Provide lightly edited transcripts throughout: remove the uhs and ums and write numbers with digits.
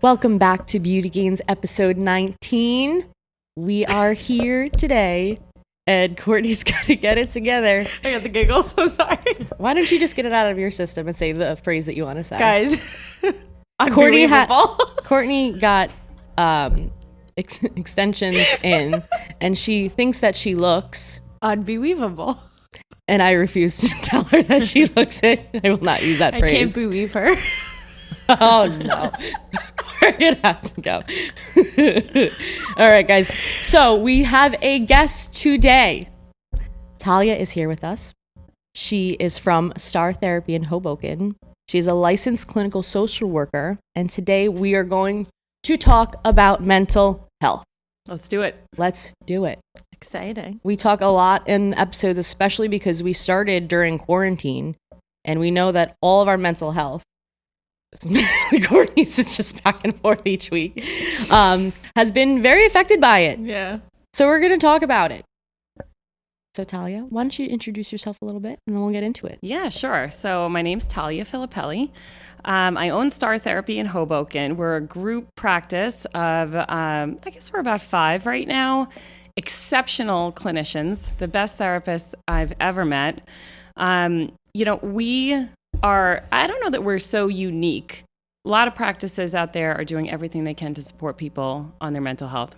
Welcome back to Beauty Gains episode 19. We are here today, and Courtney's got to get it together. I got the giggles, I'm sorry. Why don't you just get it out of your system and say the phrase that you want to say? Guys, Courtney got extensions in, and she thinks that she looks unbelievable. And I refuse to tell her that she looks it. I will not use that phrase. I can't believe her. Oh, no. We're going to have to go. All right, guys. So we have a guest today. Talia is here with us. She is from Star Therapy in Hoboken. She's a licensed clinical social worker. And today we are going to talk about mental health. Let's do it. Let's do it. Exciting. We talk a lot in episodes, especially because we started during quarantine. And we know that all of our mental health, Courtney's is just back and forth each week, has been very affected by it. Yeah. So we're going to talk about it. So Talia, why don't you introduce yourself a little bit and then we'll get into it. Yeah, sure. So my name's Talia Filippelli. I own Star Therapy in Hoboken. We're a group practice of, I guess we're about 5 right now. Exceptional clinicians, the best therapists I've ever met. We are, I don't know that we're so unique. A lot of practices out there are doing everything they can to support people on their mental health.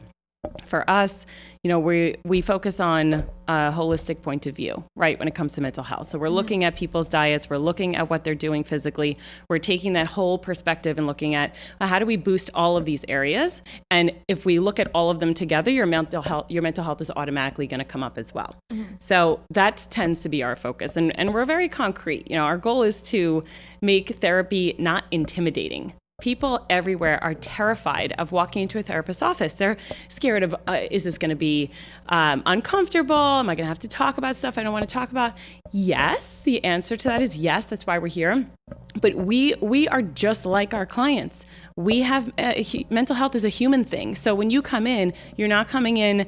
For us, we focus on a holistic point of view, right, when it comes to mental health. So we're looking at people's diets, we're looking at what they're doing physically, we're taking that whole perspective and looking at how do we boost all of these areas. And if we look at all of them together, your mental health is automatically going to come up as well. Mm-hmm. So that tends to be our focus. And we're very concrete. Our goal is to make therapy not intimidating. People everywhere are terrified of walking into a therapist's office. They're scared of, is this going to be uncomfortable? Am I going to have to talk about stuff I don't want to talk about? Yes, the answer to that is yes. That's why we're here. But we are just like our clients. We have mental health is a human thing. So when you come in, you're not coming in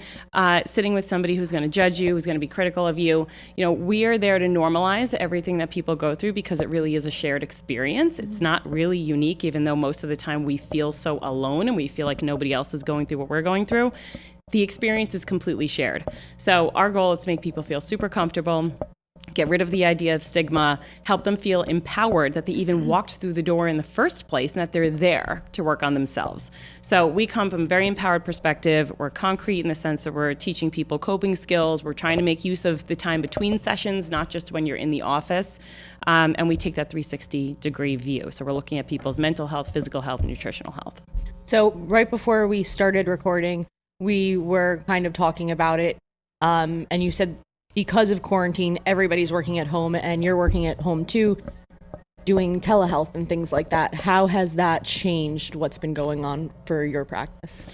sitting with somebody who's going to judge you, who's going to be critical of you. We are there to normalize everything that people go through because it really is a shared experience. It's not really unique, even though most of the time we feel so alone and we feel like nobody else is going through what we're going through. The experience is completely shared. So our goal is to make people feel super comfortable, get rid of the idea of stigma, help them feel empowered that they even walked through the door in the first place and that they're there to work on themselves. So we come from a very empowered perspective. We're concrete in the sense that we're teaching people coping skills. We're trying to make use of the time between sessions, not just when you're in the office. And we take that 360-degree view. So we're looking at people's mental health, physical health, and nutritional health. So right before we started recording, we were kind of talking about it. And you said, because of quarantine, everybody's working at home and you're working at home too, doing telehealth and things like that. How has that changed what's been going on for your practice?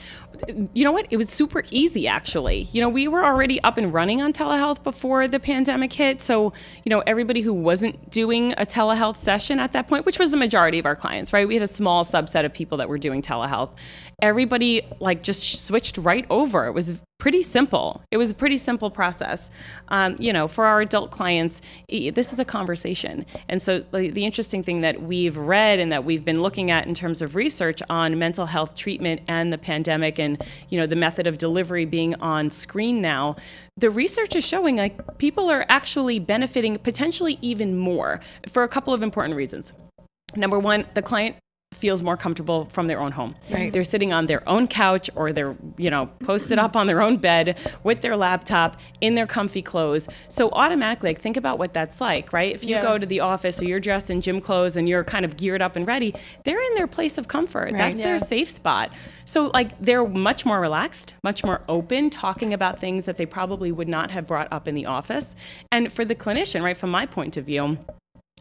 You know what? It was super easy, actually. We were already up and running on telehealth before the pandemic hit. So, everybody who wasn't doing a telehealth session at that point, which was the majority of our clients, right? We had a small subset of people that were doing telehealth. Everybody just switched right over. It was pretty simple. It was a pretty simple process. For our adult clients, this is a conversation. And so the interesting thing that we've read and that we've been looking at in terms of research on mental health treatment and the pandemic and, the method of delivery being on screen now, the research is showing people are actually benefiting potentially even more for a couple of important reasons. Number one, the client feels more comfortable from their own home. Right. They're sitting on their own couch or they're, posted up on their own bed with their laptop in their comfy clothes. So automatically, think about what that's like, right? If you go to the office or you're dressed in gym clothes and you're kind of geared up and ready, they're in their place of comfort. Right. That's their safe spot. So they're much more relaxed, much more open, talking about things that they probably would not have brought up in the office. And for the clinician, right, from my point of view,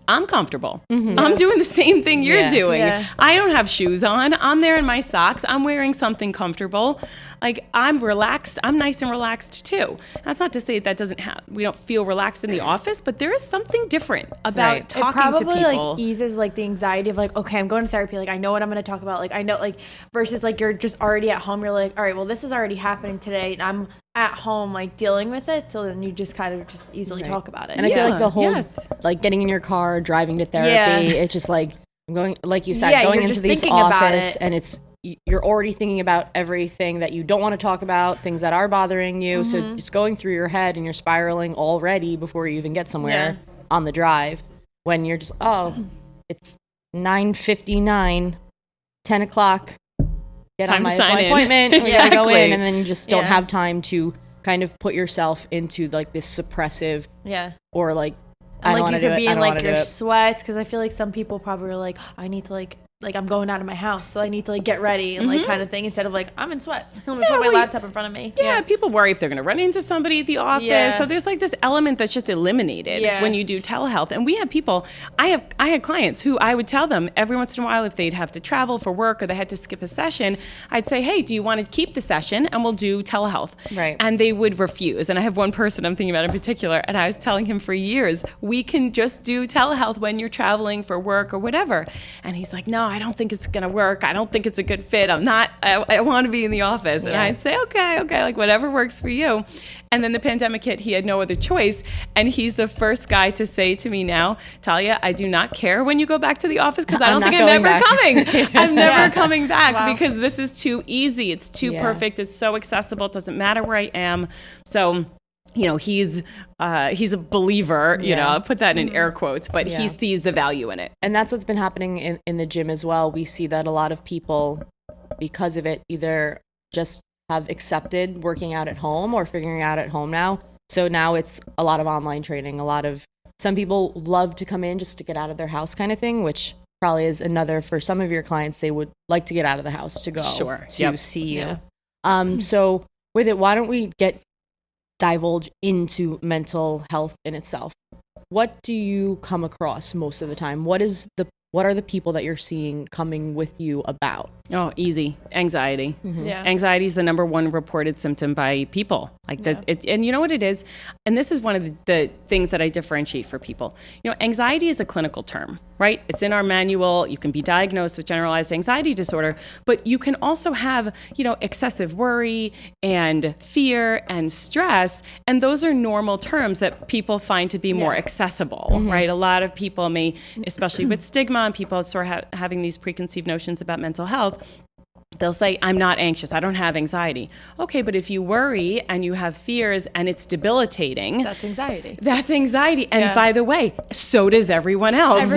I'm comfortable. Mm-hmm. I'm doing the same thing you're doing. Yeah. I don't have shoes on. I'm there in my socks. I'm wearing something comfortable. I'm relaxed. I'm nice and relaxed too. That's not to say that we don't feel relaxed in the office, but there is something different about talking to people. It probably eases the anxiety of okay, I'm going to therapy. I know what I'm going to talk about. I know versus you're just already at home. You're all right, well, this is already happening today. And I'm at home dealing with it, so then you just kind of just easily talk about it. And I feel like the whole getting in your car, driving to therapy, it's just I'm going, like you said, going into these office and it's you're already thinking about everything that you don't want to talk about, things that are bothering you. So it's going through your head and you're spiraling already before you even get somewhere on the drive, when you're just, it's 9:59, 10 o'clock, get Time on my to sign in. appointment, we gotta go Exactly. in, and then you just don't have time to kind of put yourself into like this suppressive or like, I don't like want you to do could it, be I in don't like want to your do it. sweats, because I feel like some people probably are like, I need to like I'm going out of my house, so I need to like get ready and like kind of thing, instead of like I'm in sweats. Let me put my laptop in front of me. Yeah, people worry if they're going to run into somebody at the office. Yeah. So there's like this element that's just eliminated when you do telehealth. And we have people, I had clients who I would tell them every once in a while, if they'd have to travel for work or they had to skip a session, I'd say, hey, do you want to keep the session and we'll do telehealth? Right. And they would refuse. And I have one person I'm thinking about in particular, and I was telling him for years, we can just do telehealth when you're traveling for work or whatever. And he's like, no, I don't think it's going to work. I don't think it's a good fit. I want to be in the office. And I'd say, okay, like whatever works for you. And then the pandemic hit, he had no other choice. And he's the first guy to say to me now, Talia, I do not care when you go back to the office, because I don't think I'm ever coming. I'm never coming back because this is too easy. It's too perfect. It's so accessible. It doesn't matter where I am. So, he's a believer, I'll put that in air quotes, but he sees the value in it. And that's what's been happening in the gym as well. We see that a lot of people, because of it, either just have accepted working out at home or figuring out at home now. So now it's a lot of online training. Some people love to come in just to get out of their house kind of thing, which probably is another, for some of your clients, they would like to get out of the house to go to see you. So with it, why don't we divulge into mental health in itself? What do you come across most of the time? What are the people that you're seeing coming with you about? Oh, easy. Anxiety. Yeah. Anxiety is the number one reported symptom by people. And you know what it is? And this is one of the things that I differentiate for people. Anxiety is a clinical term, right? It's in our manual. You can be diagnosed with generalized anxiety disorder, but you can also have, excessive worry and fear and stress. And those are normal terms that people find to be more accessible, right? A lot of people may, especially with stigma and people sort of having these preconceived notions about mental health, they'll say, I'm not anxious, I don't have anxiety. Okay, but if you worry and you have fears and it's debilitating, That's anxiety. That's anxiety. And by the way, so does everyone else.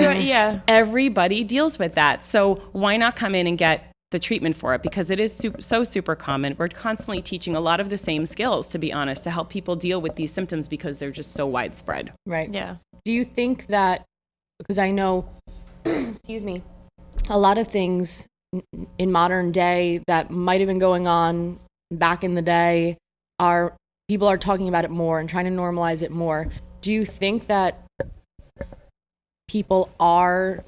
Everybody deals with that. So why not come in and get the treatment for it? Because it is so super common. We're constantly teaching a lot of the same skills, to be honest, to help people deal with these symptoms because they're just so widespread. Right. Yeah. Do you think that, because I know, excuse me, a lot of things in modern day that might have been going on back in the day, people are talking about it more and trying to normalize it more. Do you think that people are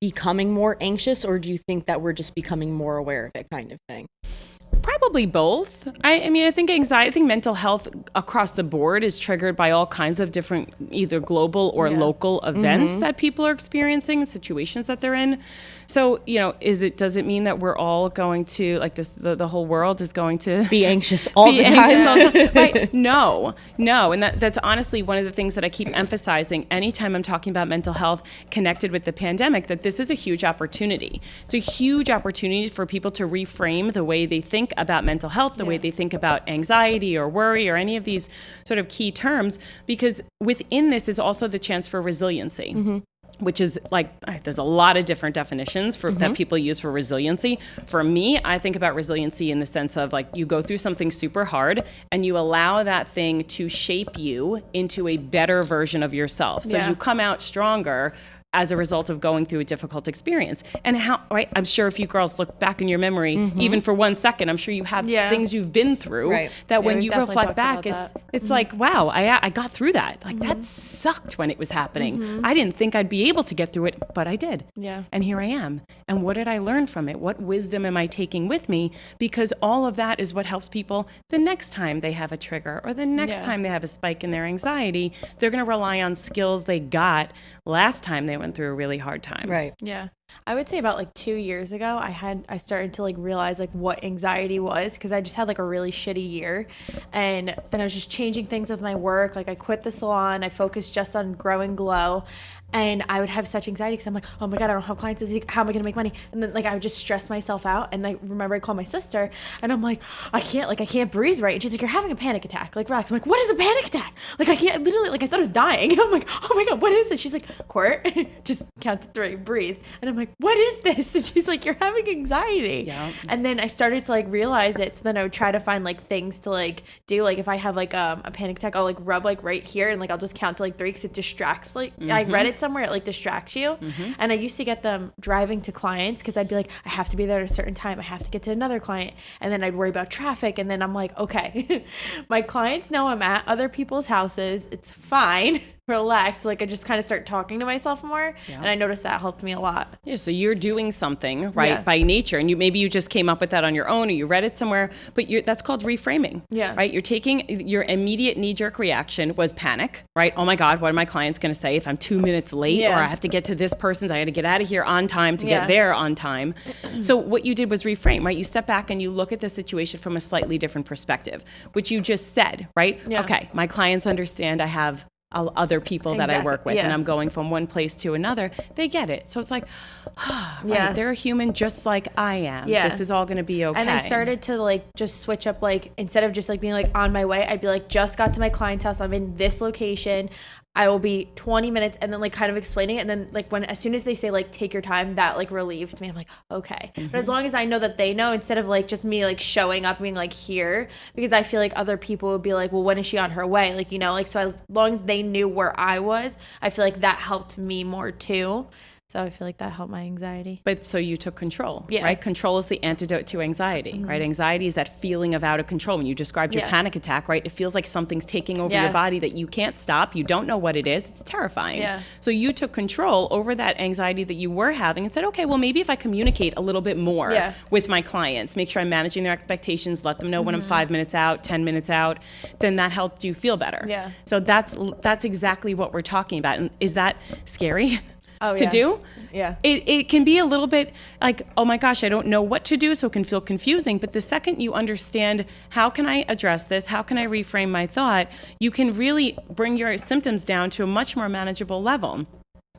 becoming more anxious, or do you think that we're just becoming more aware of it, kind of thing? Probably both. I think mental health across the board is triggered by all kinds of different either global or local events that people are experiencing, situations that they're in. So, does it mean that we're all going to, like this, the whole world is going to be anxious all the time? Right? No. And that's honestly one of the things that I keep emphasizing anytime I'm talking about mental health connected with the pandemic, that this is a huge opportunity. It's a huge opportunity for people to reframe the way they think about mental health, the way they think about anxiety or worry or any of these sort of key terms, because within this is also the chance for resiliency. Which is there's a lot of different definitions that people use for resiliency. For me, I think about resiliency in the sense of you go through something super hard and you allow that thing to shape you into a better version of yourself. So you come out stronger as a result of going through a difficult experience. And I'm sure if you girls look back in your memory, even for 1 second, I'm sure you have things you've been through that when you reflect back, it's like, wow, I got through that. That sucked when it was happening. I didn't think I'd be able to get through it, but I did. Yeah. And here I am. And what did I learn from it? What wisdom am I taking with me? Because all of that is what helps people the next time they have a trigger or the next time they have a spike in their anxiety. They're going to rely on skills they got last time they went through a really hard time. Right. Yeah. I would say about like 2 years ago, I started to like realize like what anxiety was, because I just had like a really shitty year, and then I was just changing things with my work. Like I quit the salon, I focused just on growing Glow, and I would have such anxiety because I'm like, oh my God, I don't have clients this week. How am I gonna make money? And then like I would just stress myself out. And I remember I called my sister, and I'm like, I can't breathe right. And she's like, you're having a panic attack. Like, relax. I'm like, what is a panic attack? Like I can't, literally, like I thought I was dying. I'm like, oh my God, what is this? She's like, Court, just count to 3, breathe. And I'm like, what is this? And she's like, you're having anxiety. Yeah. And then I started to like realize it. So then I would try to find like things to like do. Like if I have like a panic attack, I'll like rub like right here, and like I'll just count to like 3 because it distracts. Like I read it somewhere, it like distracts you. And I used to get them driving to clients, because I'd be like, I have to be there at a certain time. I have to get to another client. And then I'd worry about traffic. And then I'm like, okay, my clients know I'm at other people's houses. It's fine. Relax. Like I just kind of start talking to myself more. And I noticed that helped me a lot. Yeah, so you're doing something, right, Yeah. by nature, and maybe you just came up with that on your own, or you read it somewhere, but that's called reframing. Yeah. Right? You're taking your immediate knee-jerk reaction was panic, right? Oh my God, what are my clients going to say if I'm 2 minutes late, Yeah. or I have to get to this person's, I got to get out of here on time to Yeah. get there on time. So what you did was reframe, right? You step back and you look at the situation from a slightly different perspective, which you just said, right? Yeah. Okay, my clients understand I have other people that I Exactly, work with, yeah. and I'm going from one place to another. They get it. So it's like, right, Yeah. they're a human just like I am. Yeah. This is all going to be okay. And I started to like just switch up, like instead of just like being like on my way, I'd be like, just got to my client's house. I'm in this location. I will be 20 minutes, and then like kind of explaining it. And then like as soon as they say like, take your time, that like relieved me. I'm like, okay. But as long as I know that they know, instead of like just me like showing up being like here, because I feel like other people would be like, well, when is she on her way? Like, you know, like, so as long as they knew where I was, I feel like that helped me more too. So I feel like that helped my anxiety. But so you took control, Yeah. right? Control is the antidote to anxiety, right? Anxiety is that feeling of out of control. When you described your Yeah. panic attack, right? It feels like something's taking over Yeah. your body that you can't stop. You don't know what it is. It's terrifying. Yeah. So you took control over that anxiety that you were having and said, okay, well, maybe if I communicate a little bit more Yeah. with my clients, make sure I'm managing their expectations, let them know when I'm 5 minutes out, 10 minutes out, then that helped you feel better. Yeah. So that's exactly what we're talking about. And is that scary? Oh, to yeah. do? Yeah. It can be a little bit like, oh my gosh, I don't know what to do, so it can feel confusing. But the second you understand, how can I address this? How can I reframe my thought? You can really bring your symptoms down to a much more manageable level.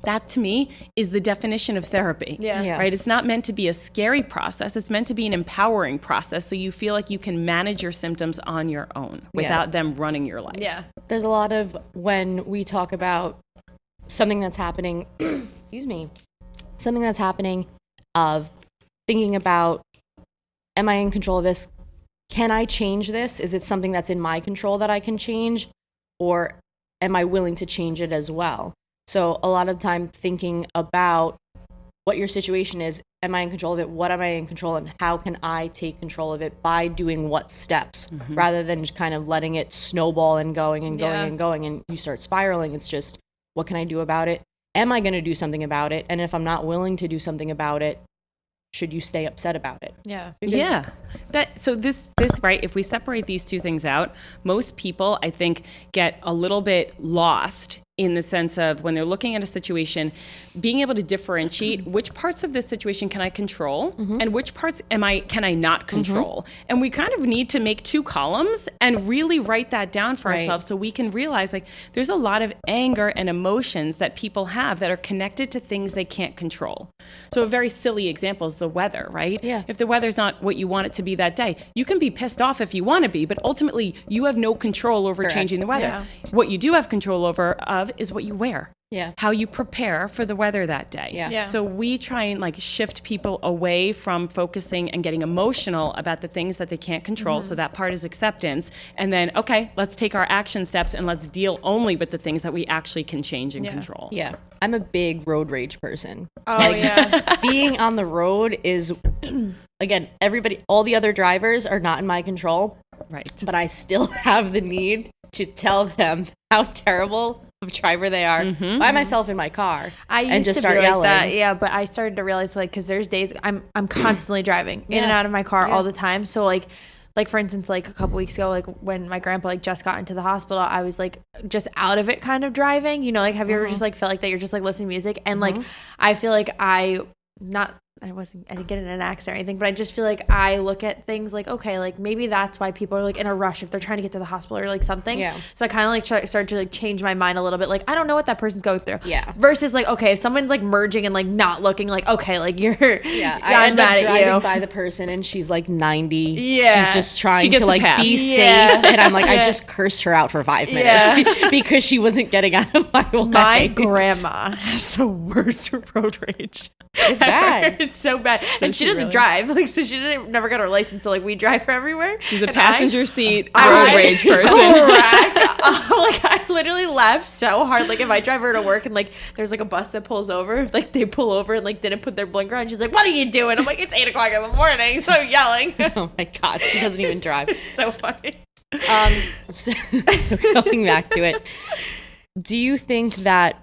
That to me is the definition of therapy. Yeah. Yeah. Right? It's not meant to be a scary process. It's meant to be an empowering process. So you feel like you can manage your symptoms on your own without them running your life. Yeah. There's a lot of, when we talk about something that's happening, excuse me, something that's happening, of thinking about, am I in control of this? Can I change this? Is it something that's in my control that I can change? Or am I willing to change it as well? So a lot of time thinking about what your situation is, am I in control of it? What am I in control of? And how can I take control of it by doing what steps, rather than just kind of letting it snowball and going and going Yeah. and going, and you start spiraling. It's just, what can I do about it? Am I going to do something about it? And if I'm not willing to do something about it, should you stay upset about it? Yeah. Yeah. So this right, if we separate these two things out, most people I think get a little bit lost in the sense of, when they're looking at a situation, being able to differentiate which parts of this situation can I control and which parts can I not control. And we kind of need to make 2 columns and really write that down for Right. ourselves, so we can realize like there's a lot of anger and emotions that people have that are connected to things they can't control. So a very silly example is the weather, right? Yeah. If the weather's not what you want it to be that day, you can be pissed off if you want to be, but ultimately you have no control over Correct. changing the weather. Yeah. What you do have control over is what you wear. Yeah. How you prepare for the weather that day. Yeah. Yeah. So we try and like shift people away from focusing and getting emotional about the things that they can't control. So that part is acceptance. And then, okay, let's take our action steps and let's deal only with the things that we actually can change and Yeah. control. Yeah. I'm a big road rage person. Oh, yeah. Being on the road is, again, all the other drivers are not in my control, Right. but I still have the need to tell them how terrible of a driver they are by myself in my car. I used and just to start be like yelling. that, yeah. But I started to realize, like, because there's days I'm constantly driving in and Yeah. out of my car Yeah. all the time. So like for instance, like a couple weeks ago, like when my grandpa like just got into the hospital, I was like just out of it, kind of driving. You know, like have you ever just like felt like that you're just like listening to music, and like I feel like I I didn't get in an accident or anything, but I just feel like I look at things like, okay, like maybe that's why people are like in a rush if they're trying to get to the hospital or like something. Yeah. So I kind of like start to like change my mind a little bit. Like, I don't know what that person's going through. Yeah. Versus like, okay, if someone's like merging and like not looking, like, okay, like you're, I end up driving by the person and she's like 90. Yeah. She's just trying to a like pass. be safe. Yeah. And I'm like, I just cursed her out for 5 minutes because she wasn't getting out of my way. My grandma has the worst road rage. It's bad. It's so bad. And she doesn't drive. Like, so she never got her license. So like we drive her everywhere. She's a And passenger seat road rage person. Like I literally laugh so hard. Like if I drive her to work and like there's like a bus that pulls over, like they pull over and like didn't put their blinker on. She's like, "What are you doing?" I'm like, "It's 8 o'clock in the morning." So I'm yelling. Oh my God, she doesn't even drive. So funny. So going back to it, do you think that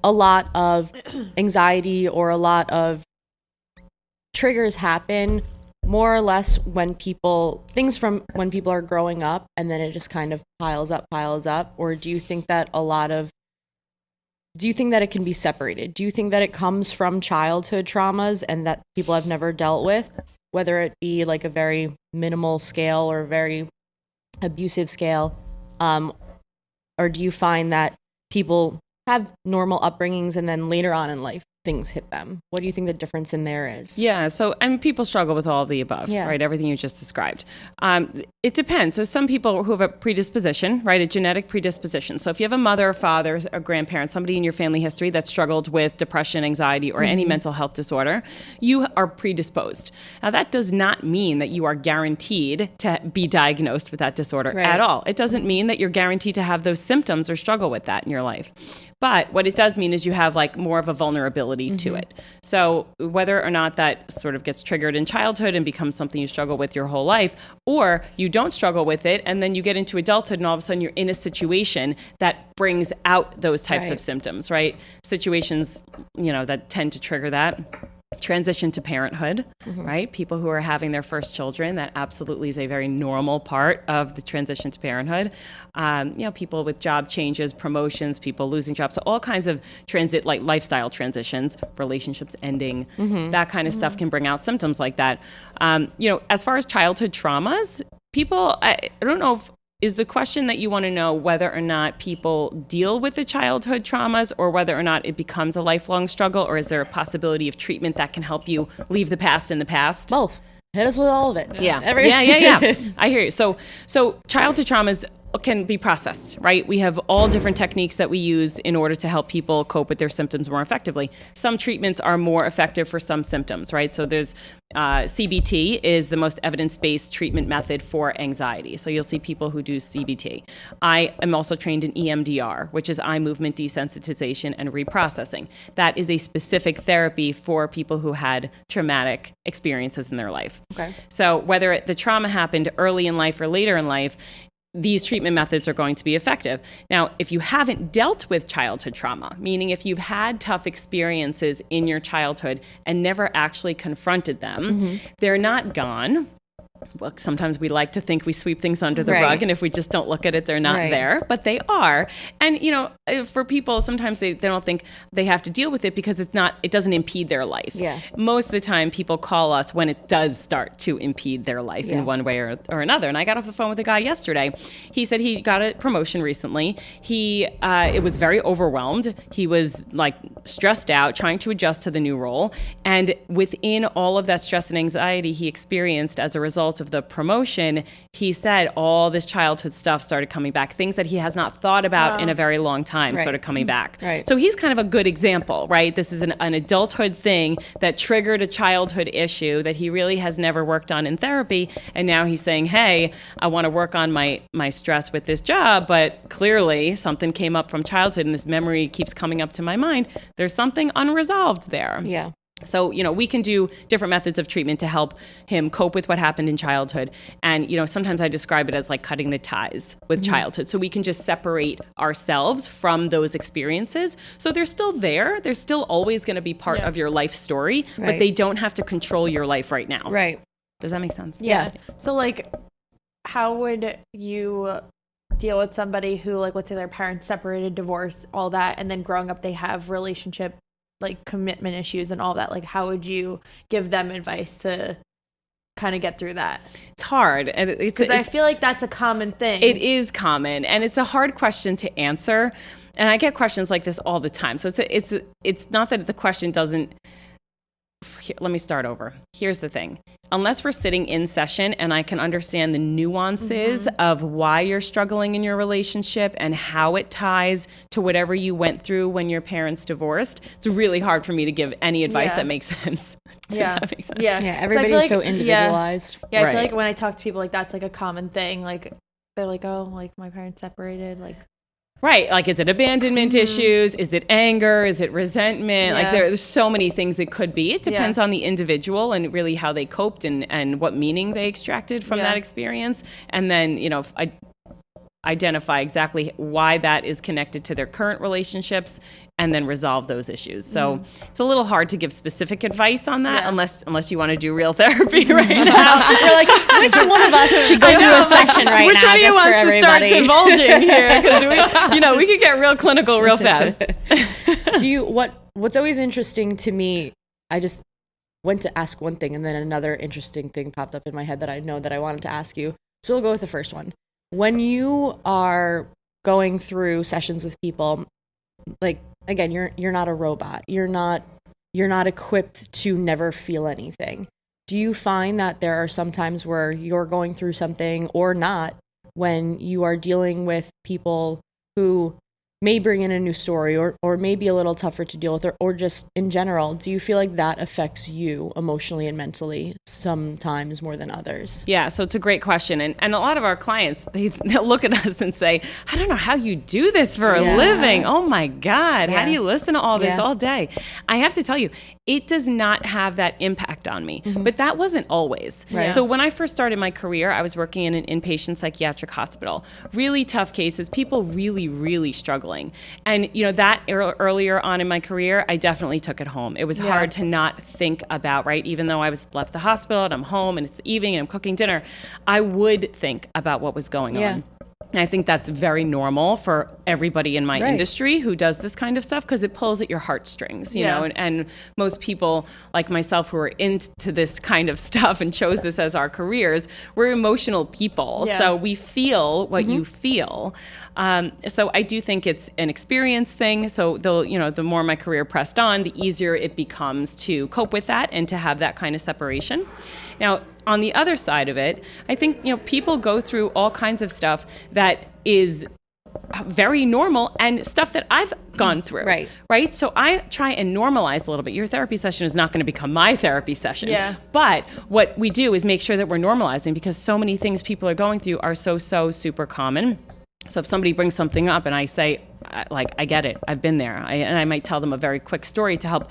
a lot of anxiety or a lot of triggers happen more or less when people are growing up and then it just kind of piles up? Or do you think that it can be separated? Do you think that it comes from childhood traumas and that people have never dealt with, whether it be like a very minimal scale or a very abusive scale? Or do you find that people have normal upbringings and then later on in life things hit them? What do you think the difference in there is? Yeah, so people struggle with all the above, right? Everything you just described. It depends. So some people who have a predisposition, right, a genetic predisposition. So if you have a mother, a father, a grandparent, somebody in your family history that struggled with depression, anxiety, or any mental health disorder, you are predisposed. Now that does not mean that you are guaranteed to be diagnosed with that disorder at all. It doesn't mean that you're guaranteed to have those symptoms or struggle with that in your life. But what it does mean is you have like more of a vulnerability to it. So whether or not that sort of gets triggered in childhood and becomes something you struggle with your whole life, or you don't struggle with it and then you get into adulthood and all of a sudden you're in a situation that brings out those types of symptoms, right? Situations, that tend to trigger that. Transition to parenthood, right? People who are having their first children, that absolutely is a very normal part of the transition to parenthood. People with job changes, promotions, people losing jobs, so all kinds of like lifestyle transitions, relationships ending, that kind of stuff can bring out symptoms like that. As far as childhood traumas, people, I don't know if, is the question that you want to know whether or not people deal with the childhood traumas or whether or not it becomes a lifelong struggle, or is there a possibility of treatment that can help you leave the past in the past? Both. Hit us with all of it. Yeah. I hear you. So childhood traumas can be processed, right? We have all different techniques that we use in order to help people cope with their symptoms more effectively. Some treatments are more effective for some symptoms, right? So there's CBT is the most evidence-based treatment method for anxiety. So you'll see people who do CBT. I am also trained in EMDR, which is eye movement desensitization and reprocessing. That is a specific therapy for people who had traumatic experiences in their life. Okay. So whether the trauma happened early in life or later in life, these treatment methods are going to be effective. Now, if you haven't dealt with childhood trauma, meaning if you've had tough experiences in your childhood and never actually confronted them, they're not gone. Look, sometimes we like to think we sweep things under the rug, and if we just don't look at it, they're not there, but they are. And, for people, sometimes they don't think they have to deal with it because it doesn't impede their life. Yeah. Most of the time, people call us when it does start to impede their life in one way or another. And I got off the phone with a guy yesterday. He said he got a promotion recently. It was very overwhelmed. He was like stressed out, trying to adjust to the new role. And within all of that stress and anxiety he experienced as a result of the promotion, he said all this childhood stuff started coming back. Things that he has not thought about in a very long time started coming back. Right. So he's kind of a good example, right? This is an adulthood thing that triggered a childhood issue that he really has never worked on in therapy. And now he's saying, hey, I want to work on my stress with this job, but clearly something came up from childhood and this memory keeps coming up to my mind. There's something unresolved there. Yeah. So, we can do different methods of treatment to help him cope with what happened in childhood. And, sometimes I describe it as like cutting the ties with childhood. So we can just separate ourselves from those experiences. So they're still there. They're still always going to be part of your life story, but they don't have to control your life right now. Right. Does that make sense? Yeah. So like, how would you deal with somebody who, like, let's say their parents separated, divorced, all that, and then growing up they have relationship like commitment issues and all that, like how would you give them advice to kind of get through that? It's hard. And because I feel like that's a common thing. It is common, and it's a hard question to answer. And I get questions like this all the time. So it's not that the question doesn't. Let me start over. Here's the thing. Unless we're sitting in session and I can understand the nuances of why you're struggling in your relationship and how it ties to whatever you went through when your parents divorced, it's really hard for me to give any advice that makes sense. Does that make sense? Yeah. Everybody's like, so individualized. Yeah. I feel like when I talk to people, like that's like a common thing. Like they're like, oh, like my parents separated. Like, right. Like, is it abandonment issues? Is it anger? Is it resentment? Like, there's so many things it could be. It depends on the individual and really how they coped and what meaning they extracted from that experience. And then, identify exactly why that is connected to their current relationships and then resolve those issues. So it's a little hard to give specific advice on that unless you want to do real therapy right now. We're like, which one of us should go through a session right which now? Which one of you wants to start divulging here? Because we could get real clinical real fast. What's always interesting to me, I just went to ask one thing and then another interesting thing popped up in my head that I know that I wanted to ask you. So we'll go with the first one. When you are going through sessions with people, like, again, you're not a robot. You're not equipped to never feel anything. Do you find that there are some times where you're going through something or not when you are dealing with people who may bring in a new story or may be a little tougher to deal with or just in general, do you feel like that affects you emotionally and mentally sometimes more than others? Yeah, so it's a great question. And a lot of our clients, they'll look at us and say, I don't know how you do this for a living. Oh my God, how do you listen to all this all day? I have to tell you, it does not have that impact on me. But that wasn't always. Right. So when I first started my career, I was working in an inpatient psychiatric hospital. Really tough cases, people really, really struggling. And that earlier on in my career, I definitely took it home. It was hard to not think about, right? Even though I was left the hospital and I'm home and it's the evening and I'm cooking dinner, I would think about what was going on. And I think that's very normal for everybody in my industry who does this kind of stuff because it pulls at your heartstrings, you know, and most people like myself who are into this kind of stuff and chose this as our careers, we're emotional people. So we feel what you feel. So I do think it's an experience thing. So the more my career pressed on, the easier it becomes to cope with that and to have that kind of separation. Now, on the other side of it, I think, people go through all kinds of stuff that is very normal and stuff that I've gone through. Right. So I try and normalize a little bit. Your therapy session is not going to become my therapy session. But what we do is make sure that we're normalizing because so many things people are going through are so super common. So if somebody brings something up and I say, I get it, I've been there, and I might tell them a very quick story to help,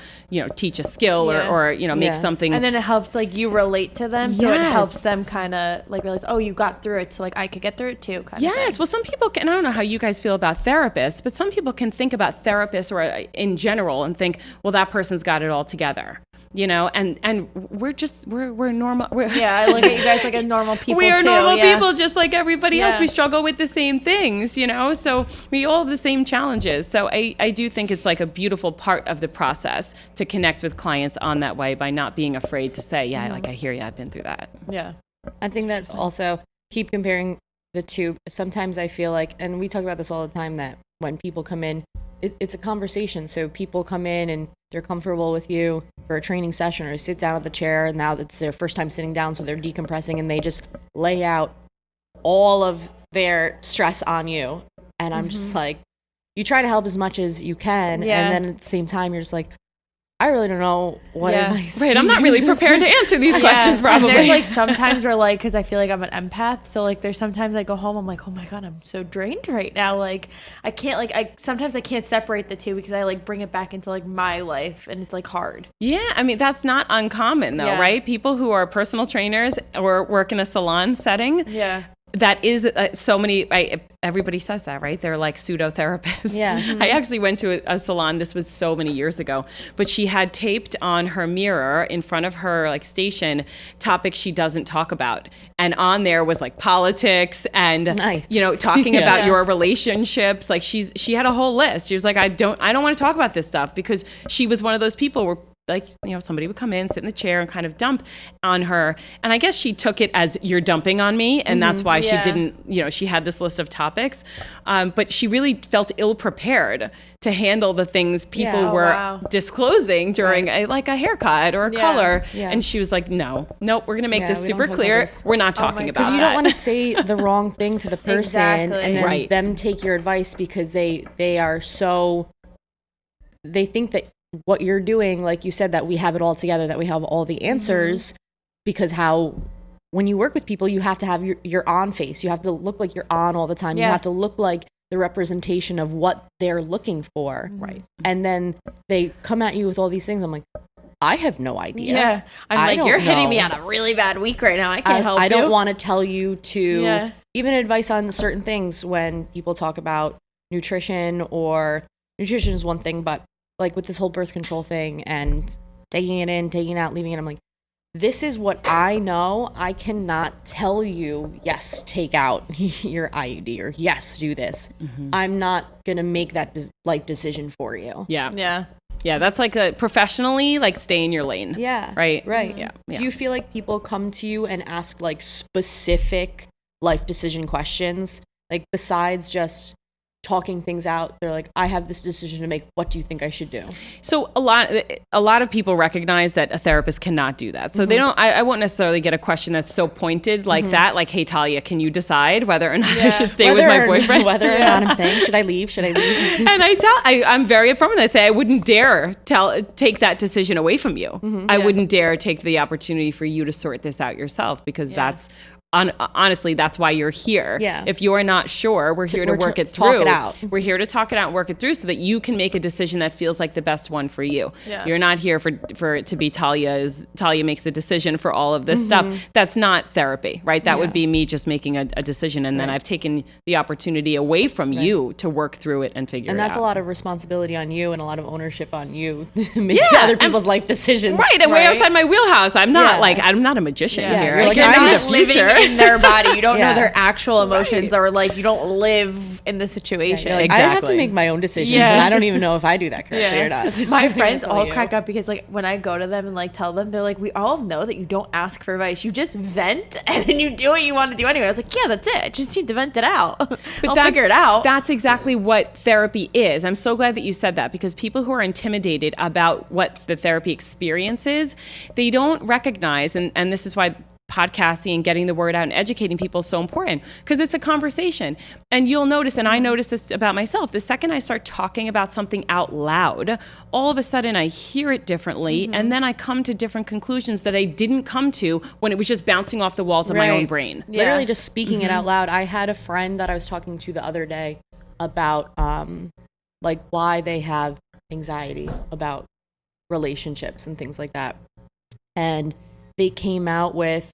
teach a skill or make something. And then it helps you relate to them. So it helps them kind of realize, oh, you got through it. So I could get through it too. Kind of thing. Well, some people can, I don't know how you guys feel about therapists, but some people can think about therapists or in general and think, well, that person's got it all together. And we're normal. I look at you guys like a normal people. We are normal people, just like everybody else. We struggle with the same things, So we all have the same challenges. So I do think it's a beautiful part of the process to connect with clients on that way by not being afraid to say, I hear you, I've been through that. Yeah, I think that's also keep comparing the two. Sometimes I feel like, and we talk about this all the time, that when people come in, it's a conversation. So people come in and they're comfortable with you for a training session or sit down at the chair, and now it's their first time sitting down, so they're decompressing and they just lay out all of their stress on you. And I'm just you try to help as much as you can, and then at the same time you're just like, I really don't know what advice. Right, I'm not really prepared to answer these questions probably. And there's sometimes where because I feel like I'm an empath, so there's sometimes I go home, I'm like, oh my God, I'm so drained right now. I can't sometimes I can't separate the two because I bring it back into my life, and it's hard. Yeah, I mean that's not uncommon though, right? People who are personal trainers or work in a salon setting. that is so many, everybody says that, right? They're like pseudo therapists. Yeah. I actually went to a salon, this was so many years ago, but she had taped on her mirror in front of her like station topics she doesn't talk about. And on there was like politics and, Nice. talking Yeah. about your relationships. Like she had a whole list. She was like, I don't want to talk about this stuff, because she was one of those people where like, somebody would come in, sit in the chair and kind of dump on her. And I guess she took it as you're dumping on me. And that's why she didn't, she had this list of topics. But she really felt ill prepared to handle the things people were disclosing during a haircut or a color. Yeah. And she was like, nope, we're going to make this super clear. We're not talking about that. Because you don't want to say the wrong thing to the person and then them take your advice, because they are so, they think that what you're doing, like you said, that we have it all together, that we have all the answers, because when you work with people, you have to have your on face. You have to look like you're on all the time. You have to look like the representation of what they're looking for. Right. And then they come at you with all these things. I'm like, I have no idea. Yeah. I'm like, you're hitting me on a really bad week right now. I can't help you. I don't want to tell you to even advice on certain things when people talk about nutrition, or nutrition is one thing, but like with this whole birth control thing and taking it in, taking it out, leaving it, I'm like, this is what I know. I cannot tell you, yes, take out your IUD, or yes, do this. I'm not going to make that life decision for you. Yeah. Yeah. Yeah. That's like professionally, like stay in your lane. Yeah. Right. Right. Yeah. Do you feel like people come to you and ask like specific life decision questions, like besides just talking things out? They're like, I have this decision to make. What do you think I should do? So a lot of people recognize that a therapist cannot do that. So they don't, I won't necessarily get a question that's so pointed like that. Like, hey, Talia, can you decide whether or not I should stay with my boyfriend? Whether or not I'm staying, should I leave? And I'm very upfront with that. I say, I wouldn't dare take that decision away from you. I wouldn't dare take the opportunity for you to sort this out yourself, because that's honestly, that's why you're here. Yeah. If you're not sure, we're here to work it through. Talk it out. We're here to talk it out and work it through so that you can make a decision that feels like the best one for you. Yeah. You're not here for it to be Talia makes the decision for all of this stuff. That's not therapy, right? That would be me just making a decision, and then I've taken the opportunity away from you to work through it and figure it out. And that's a lot of responsibility on you and a lot of ownership on you to make other people's life decisions. Right, and way outside my wheelhouse. I'm not I'm not a magician here. You're Like, you're I not living in their body. You don't know their actual emotions, Right. or like you don't live in the situation. Like, I have to make my own decisions, and I don't even know if I do that correctly or not. My friends all crack up because like when I go to them and like tell them, they're like, we all know that you don't ask for advice. You just vent and then you do what you want to do anyway. I was like, yeah, that's it. I just need to vent it out. But I'll figure it out. That's exactly what therapy is. I'm so glad that you said that, because people who are intimidated about what the therapy experience is, they don't recognize, and this is why podcasting and getting the word out and educating people is so important, because it's a conversation. And you'll notice, and I notice this about myself, the second I start talking about something out loud, all of a sudden I hear it differently, and then I come to different conclusions that I didn't come to when it was just bouncing off the walls of my own brain. Literally just speaking it out loud. I had a friend that I was talking to the other day about like why they have anxiety about relationships and things like that. And they came out with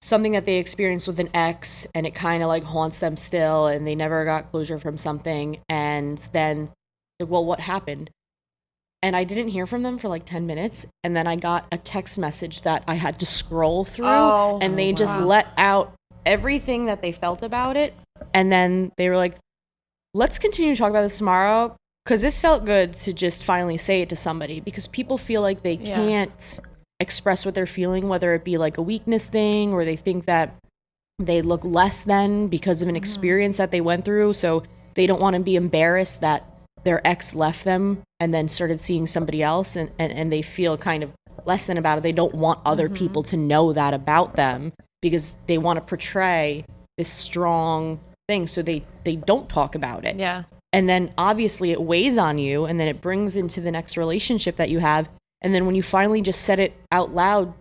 something that they experienced with an ex, and it kind of like haunts them still, and they never got closure from something. And then, well, what happened? And I didn't hear from them for like 10 minutes. And then I got a text message that I had to scroll through, and they just let out everything that they felt about it. And then they were like, let's continue to talk about this tomorrow, because this felt good to just finally say it to somebody, because people feel like they can't express what they're feeling, whether it be like a weakness thing, or they think that they look less than because of an experience that they went through. So they don't want to be embarrassed that their ex left them and then started seeing somebody else, and they feel kind of less than about it. They don't want other people to know that about them, because they want to portray this strong thing, so they don't talk about it. Yeah. And then obviously it weighs on you, and then it brings into the next relationship that you have. And then when you finally just said it out loud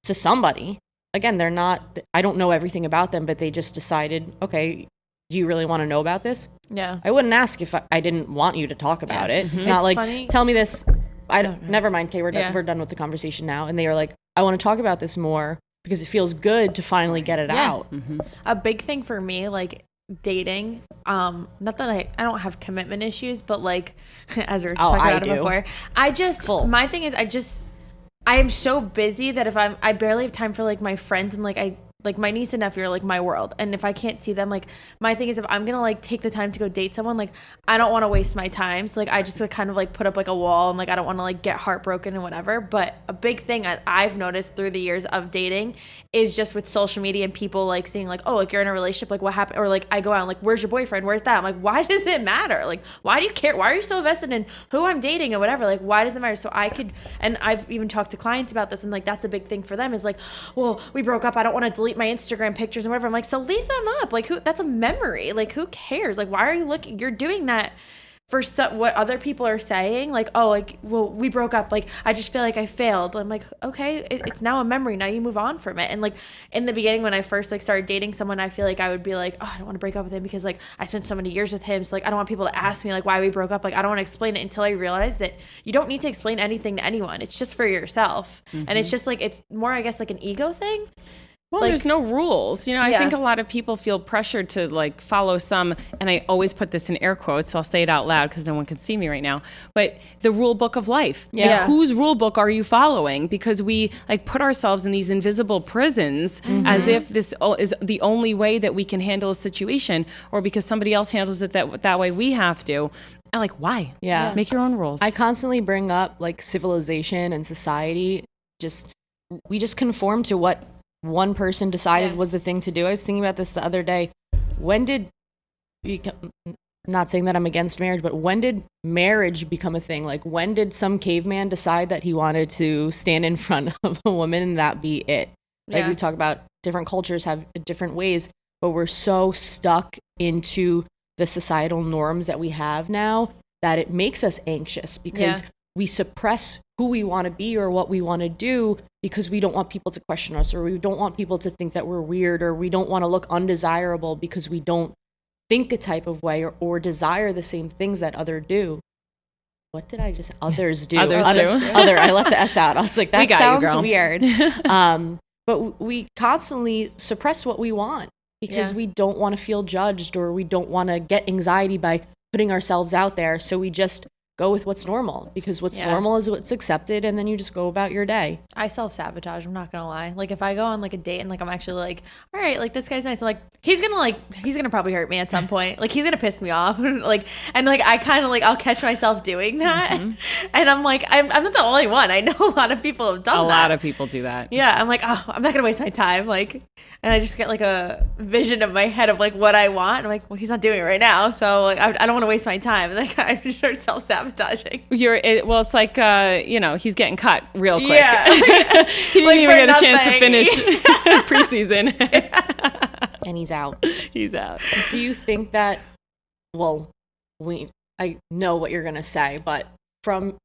to somebody, again, they're not, I don't know everything about them, but they just decided, okay, do you really want to know about this? Yeah. I wouldn't ask if I didn't want you to talk about it. It's not like, funny. Tell me this. I don't, never mind. Okay, we're done with the conversation now. And they were like, I want to talk about this more, because it feels good to finally get it out. A big thing for me, like dating, not that I don't have commitment issues, but like as we were talking about it before, I just my thing is I am so busy that if I barely have time for like my friends, and like my niece and nephew are like my world, and if I can't see them, like my thing is if I'm gonna like take the time to go date someone, like I don't want to waste my time, so like I just like, kind of like put up like a wall, and like I don't want to like get heartbroken and whatever. But a big thing I've noticed through the years of dating is just with social media and people like seeing like, oh, like you're in a relationship, like what happened, or like I go out like, where's your boyfriend, where's that? I'm like, why does it matter? Like why do you care? Why are you so invested in who I'm dating and whatever? Like why does it matter? So I could, and I've even talked to clients about this, and like that's a big thing for them is like, well, we broke up, I don't want to delete my Instagram pictures and whatever. I'm like, so leave them up. Like who, that's a memory. Like who cares? Like why are you looking, you're doing that for what other people are saying, like, oh, like, well, we broke up, like I just feel like I failed. I'm like, okay, it's now a memory, now you move on from it. And like in the beginning when I first like started dating someone, I feel like I would be like, oh, I don't want to break up with him because like I spent so many years with him, so like I don't want people to ask me like why we broke up. Like I don't want to explain it, until I realized that you don't need to explain anything to anyone. It's just for yourself. And it's just like, it's more, I guess, like an ego thing. Well, like, there's no rules. You know, I think a lot of people feel pressured to like follow some, and I always put this in air quotes, so I'll say it out loud because no one can see me right now, but the rule book of life. Like, whose rule book are you following? Because we like put ourselves in these invisible prisons as if this is the only way that we can handle a situation, or because somebody else handles it that way we have to. And like, why? Yeah. Make your own rules. I constantly bring up like civilization and society. We just conform to what one person decided was the thing to do. I was thinking about this the other day. When did, not saying that I'm against marriage, but when did marriage become a thing? Like when did some caveman decide that he wanted to stand in front of a woman and that be it? Like we talk about different cultures have different ways, but we're so stuck into the societal norms that we have now that it makes us anxious because we suppress who we want to be or what we want to do because we don't want people to question us, or we don't want people to think that we're weird, or we don't want to look undesirable because we don't think a type of way or desire the same things that others do. What did I just, others do? Others do. I left the S out. I was like, that sounds you, weird. But we constantly suppress what we want because we don't want to feel judged, or we don't want to get anxiety by putting ourselves out there. So we just go with what's normal, because what's normal is what's accepted, and then you just go about your day. I self-sabotage, I'm not gonna lie. Like if I go on like a date and like I'm actually like, all right, like this guy's nice, like he's gonna probably hurt me at some point, like he's gonna piss me off like, and like I kind of like I'll catch myself doing that. And I'm like, I'm not the only one. I know a lot of people have done that. A lot of people do that. I'm like, oh, I'm not gonna waste my time, like, and I just get like a vision in my head of like what I want. I'm like, well, he's not doing it right now, so like I don't want to waste my time. And like I just start self-sabotaging. Well, it's like he's getting cut real quick. Yeah, he didn't even get a chance to finish preseason, and he's out. He's out. Do you think that? Well, I know what you're gonna say, but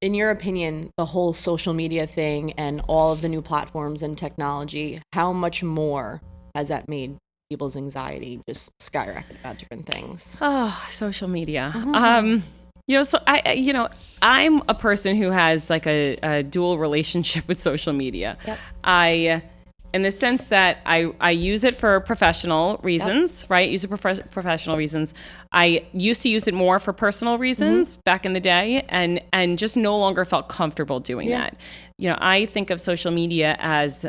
in your opinion, the whole social media thing and all of the new platforms and technology, how much more has that made people's anxiety just skyrocket about different things? Oh, social media. So I'm a person who has like a dual relationship with social media. Yep. In the sense that I use it for professional reasons, right? Use it for professional reasons. I used to use it more for personal reasons back in the day, and just no longer felt comfortable doing that. You know, I think of social media as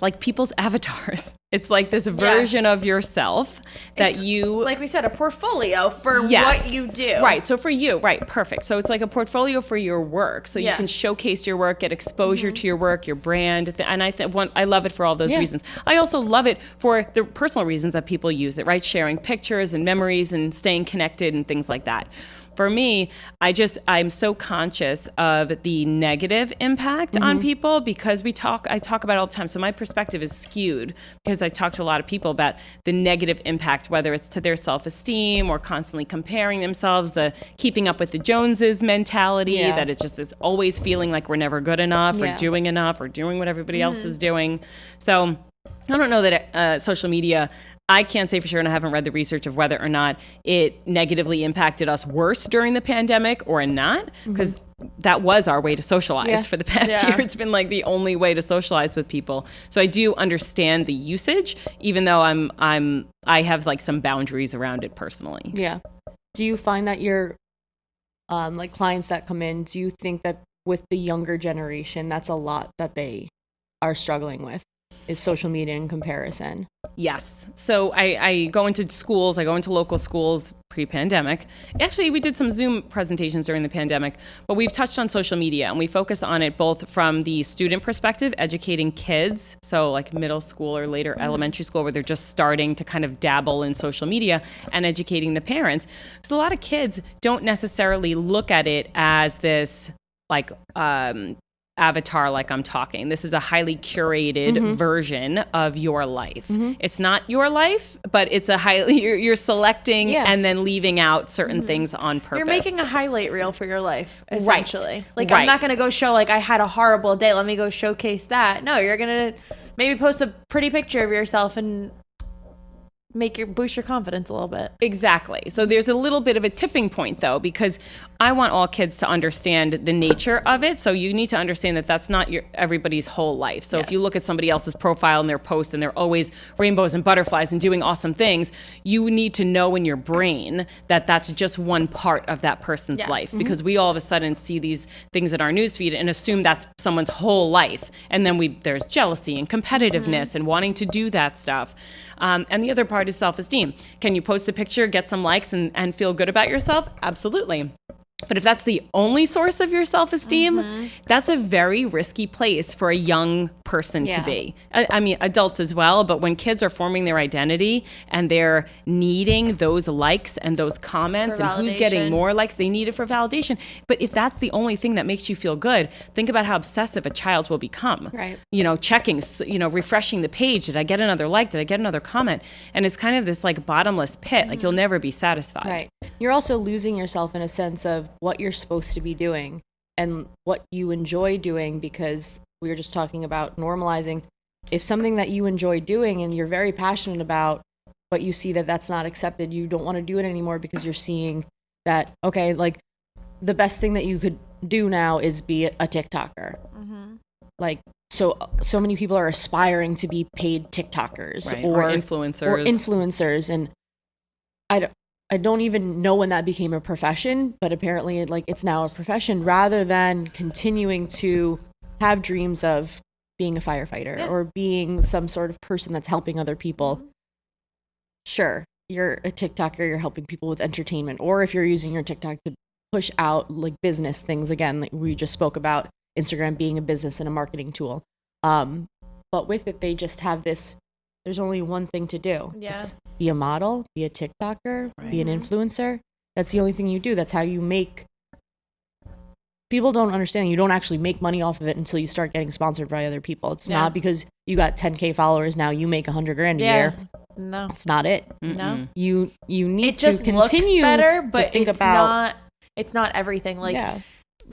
like people's avatars. It's like this version of yourself that it's, you... Like we said, a portfolio for what you do. Right. So for you, right. Perfect. So it's like a portfolio for your work. So you can showcase your work, get exposure to your work, your brand. And I love it for all those reasons. I also love it for the personal reasons that people use it, right? Sharing pictures and memories and staying connected and things like that. For me, I'm so conscious of the negative impact on people because I talk about it all the time. So my perspective is skewed because I talk to a lot of people about the negative impact, whether it's to their self-esteem or constantly comparing themselves, the keeping up with the Joneses mentality, that it's always feeling like we're never good enough or doing enough or doing what everybody else is doing. So I don't know that social media, I can't say for sure, and I haven't read the research of whether or not it negatively impacted us worse during the pandemic or not, because that was our way to socialize for the past year. It's been like the only way to socialize with people. So I do understand the usage, even though I have like some boundaries around it personally. Yeah. Do you find that your like clients that come in, do you think that with the younger generation, that's a lot that they are struggling with, is social media in comparison? Yes. So I go into schools, I go into local schools pre-pandemic. Actually, we did some Zoom presentations during the pandemic, but we've touched on social media and we focus on it both from the student perspective, educating kids, so like middle school or later elementary school where they're just starting to kind of dabble in social media, and educating the parents. Because a lot of kids don't necessarily look at it as this like avatar, like I'm talking. This is a highly curated version of your life. It's not your life, but it's a highly, you're selecting and then leaving out certain things on purpose. You're making a highlight reel for your life, essentially. Right. Like, I'm not going to go show, like, I had a horrible day. Let me go showcase that. No, you're going to maybe post a pretty picture of yourself and boost your confidence a little bit. Exactly. So there's a little bit of a tipping point, though, because I want all kids to understand the nature of it. So you need to understand that that's not everybody's whole life. So if you look at somebody else's profile and their posts and they're always rainbows and butterflies and doing awesome things, you need to know in your brain that that's just one part of that person's life. Because we all of a sudden see these things in our newsfeed and assume that's someone's whole life. And then there's jealousy and competitiveness and wanting to do that stuff. And the other part is self-esteem. Can you post a picture, get some likes, and feel good about yourself? Absolutely. But if that's the only source of your self-esteem, that's a very risky place for a young person to be. I mean, adults as well, but when kids are forming their identity and they're needing those likes and those comments and who's getting more likes, they need it for validation. But if that's the only thing that makes you feel good, think about how obsessive a child will become. Right. You know, checking, refreshing the page. Did I get another like? Did I get another comment? And it's kind of this like bottomless pit. Like you'll never be satisfied. Right. You're also losing yourself in a sense of what you're supposed to be doing and what you enjoy doing, because we were just talking about normalizing. If something that you enjoy doing and you're very passionate about, but you see that that's not accepted, you don't want to do it anymore because you're seeing that, okay, like the best thing that you could do now is be a TikToker. Like, so many people are aspiring to be paid TikTokers or influencers. And I don't even know when that became a profession, but apparently it's now a profession, rather than continuing to have dreams of being a firefighter or being some sort of person that's helping other people. Sure, you're a TikToker, you're helping people with entertainment, or if you're using your TikTok to push out like business things, again, like we just spoke about Instagram being a business and a marketing tool. But with it, they just have this, there's only one thing to do. It's be a model, be a TikToker, be an influencer. That's the only thing you do. That's how you make. People don't understand. You don't actually make money off of it until you start getting sponsored by other people. It's not because you got 10K followers now you make $100,000 a year. No, it's not it. No, you need it to just continue looks better, but to think it's about. It's not everything. Like,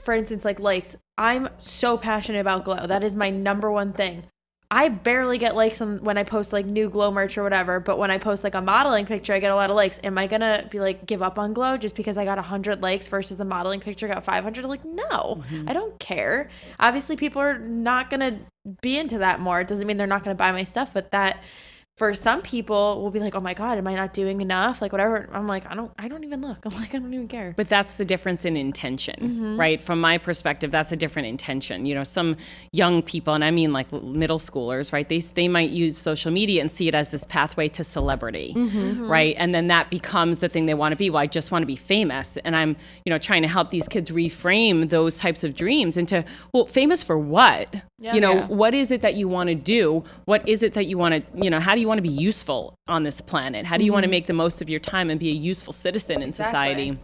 for instance, like likes. I'm so passionate about glow. That is my number one thing. I barely get likes when I post like new glow merch or whatever, but when I post like a modeling picture, I get a lot of likes. Am I gonna be like give up on glow just because I got 100 likes versus the modeling picture got 500? Like, no, I don't care. Obviously, people are not gonna be into that more. It doesn't mean they're not gonna buy my stuff, but that for some people will be like, oh my God, am I not doing enough? Like whatever. I'm like, I don't even look. I'm like, I don't even care. But that's the difference in intention, right? From my perspective, that's a different intention. You know, some young people, and I mean like middle schoolers, right? They might use social media and see it as this pathway to celebrity, right? And then that becomes the thing they want to be. Well, I just want to be famous. And I'm, trying to help these kids reframe those types of dreams into, well, famous for what? What is it that you want to do? What is it that you want to, how do you want to be useful on this planet? How do you want to make the most of your time and be a useful citizen in society?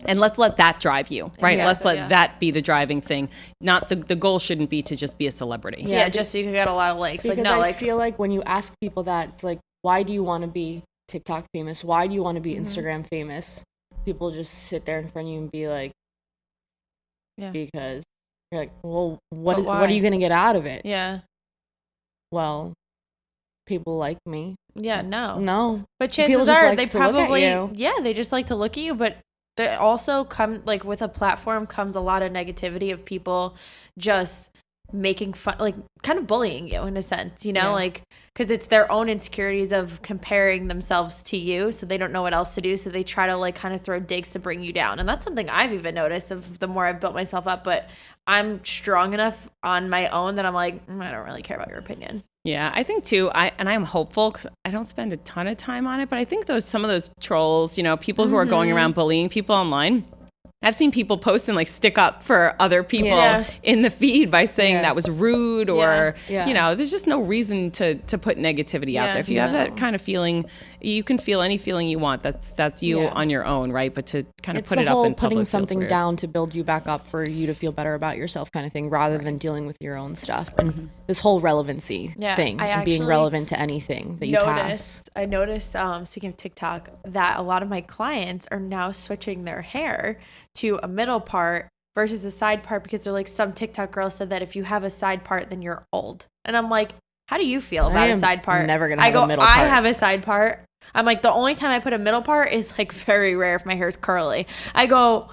And let's let that drive you, right? Let's let that be the driving thing. Not the goal shouldn't be to just be a celebrity. Yeah, just so you can get a lot of likes. Because I feel like when you ask people that, it's like, why do you want to be TikTok famous? Why do you want to be Instagram famous? People just sit there in front of you and be like, because you're like, well, what are you going to get out of it? Yeah. Well, people like me. Yeah, no. No. But People chances just are like they to look at probably, you. yeah, they just like to look at you. But they also come, like with a platform comes a lot of negativity of people just making fun, like kind of bullying you in a sense, you know, like because it's their own insecurities of comparing themselves to you. So they don't know what else to do. So they try to like kind of throw digs to bring you down. And that's something I've even noticed of the more I've built myself up. But I'm strong enough on my own that I'm like, I don't really care about your opinion. Yeah, I think too. I'm hopeful because I don't spend a ton of time on it, but I think some of those trolls, you know, people who are going around bullying people online. I've seen people post and like stick up for other people in the feed by saying that was rude or, you know, there's just no reason to put negativity out there. If you have that kind of feeling, you can feel any feeling you want. That's you on your own, right? But to kind of put it up in public, putting something down to build you back up for you to feel better about yourself kind of thing, rather than dealing with your own stuff. And this whole relevancy thing and being relevant to anything that you pass. I noticed, speaking of TikTok, that a lot of my clients are now switching their hair to a middle part versus a side part because they're like, some TikTok girl said that if you have a side part, then you're old. And I'm like, how do you feel about a side part? Never gonna have a middle part. I have a side part. I'm like, the only time I put a middle part is like very rare if my hair's curly. I go,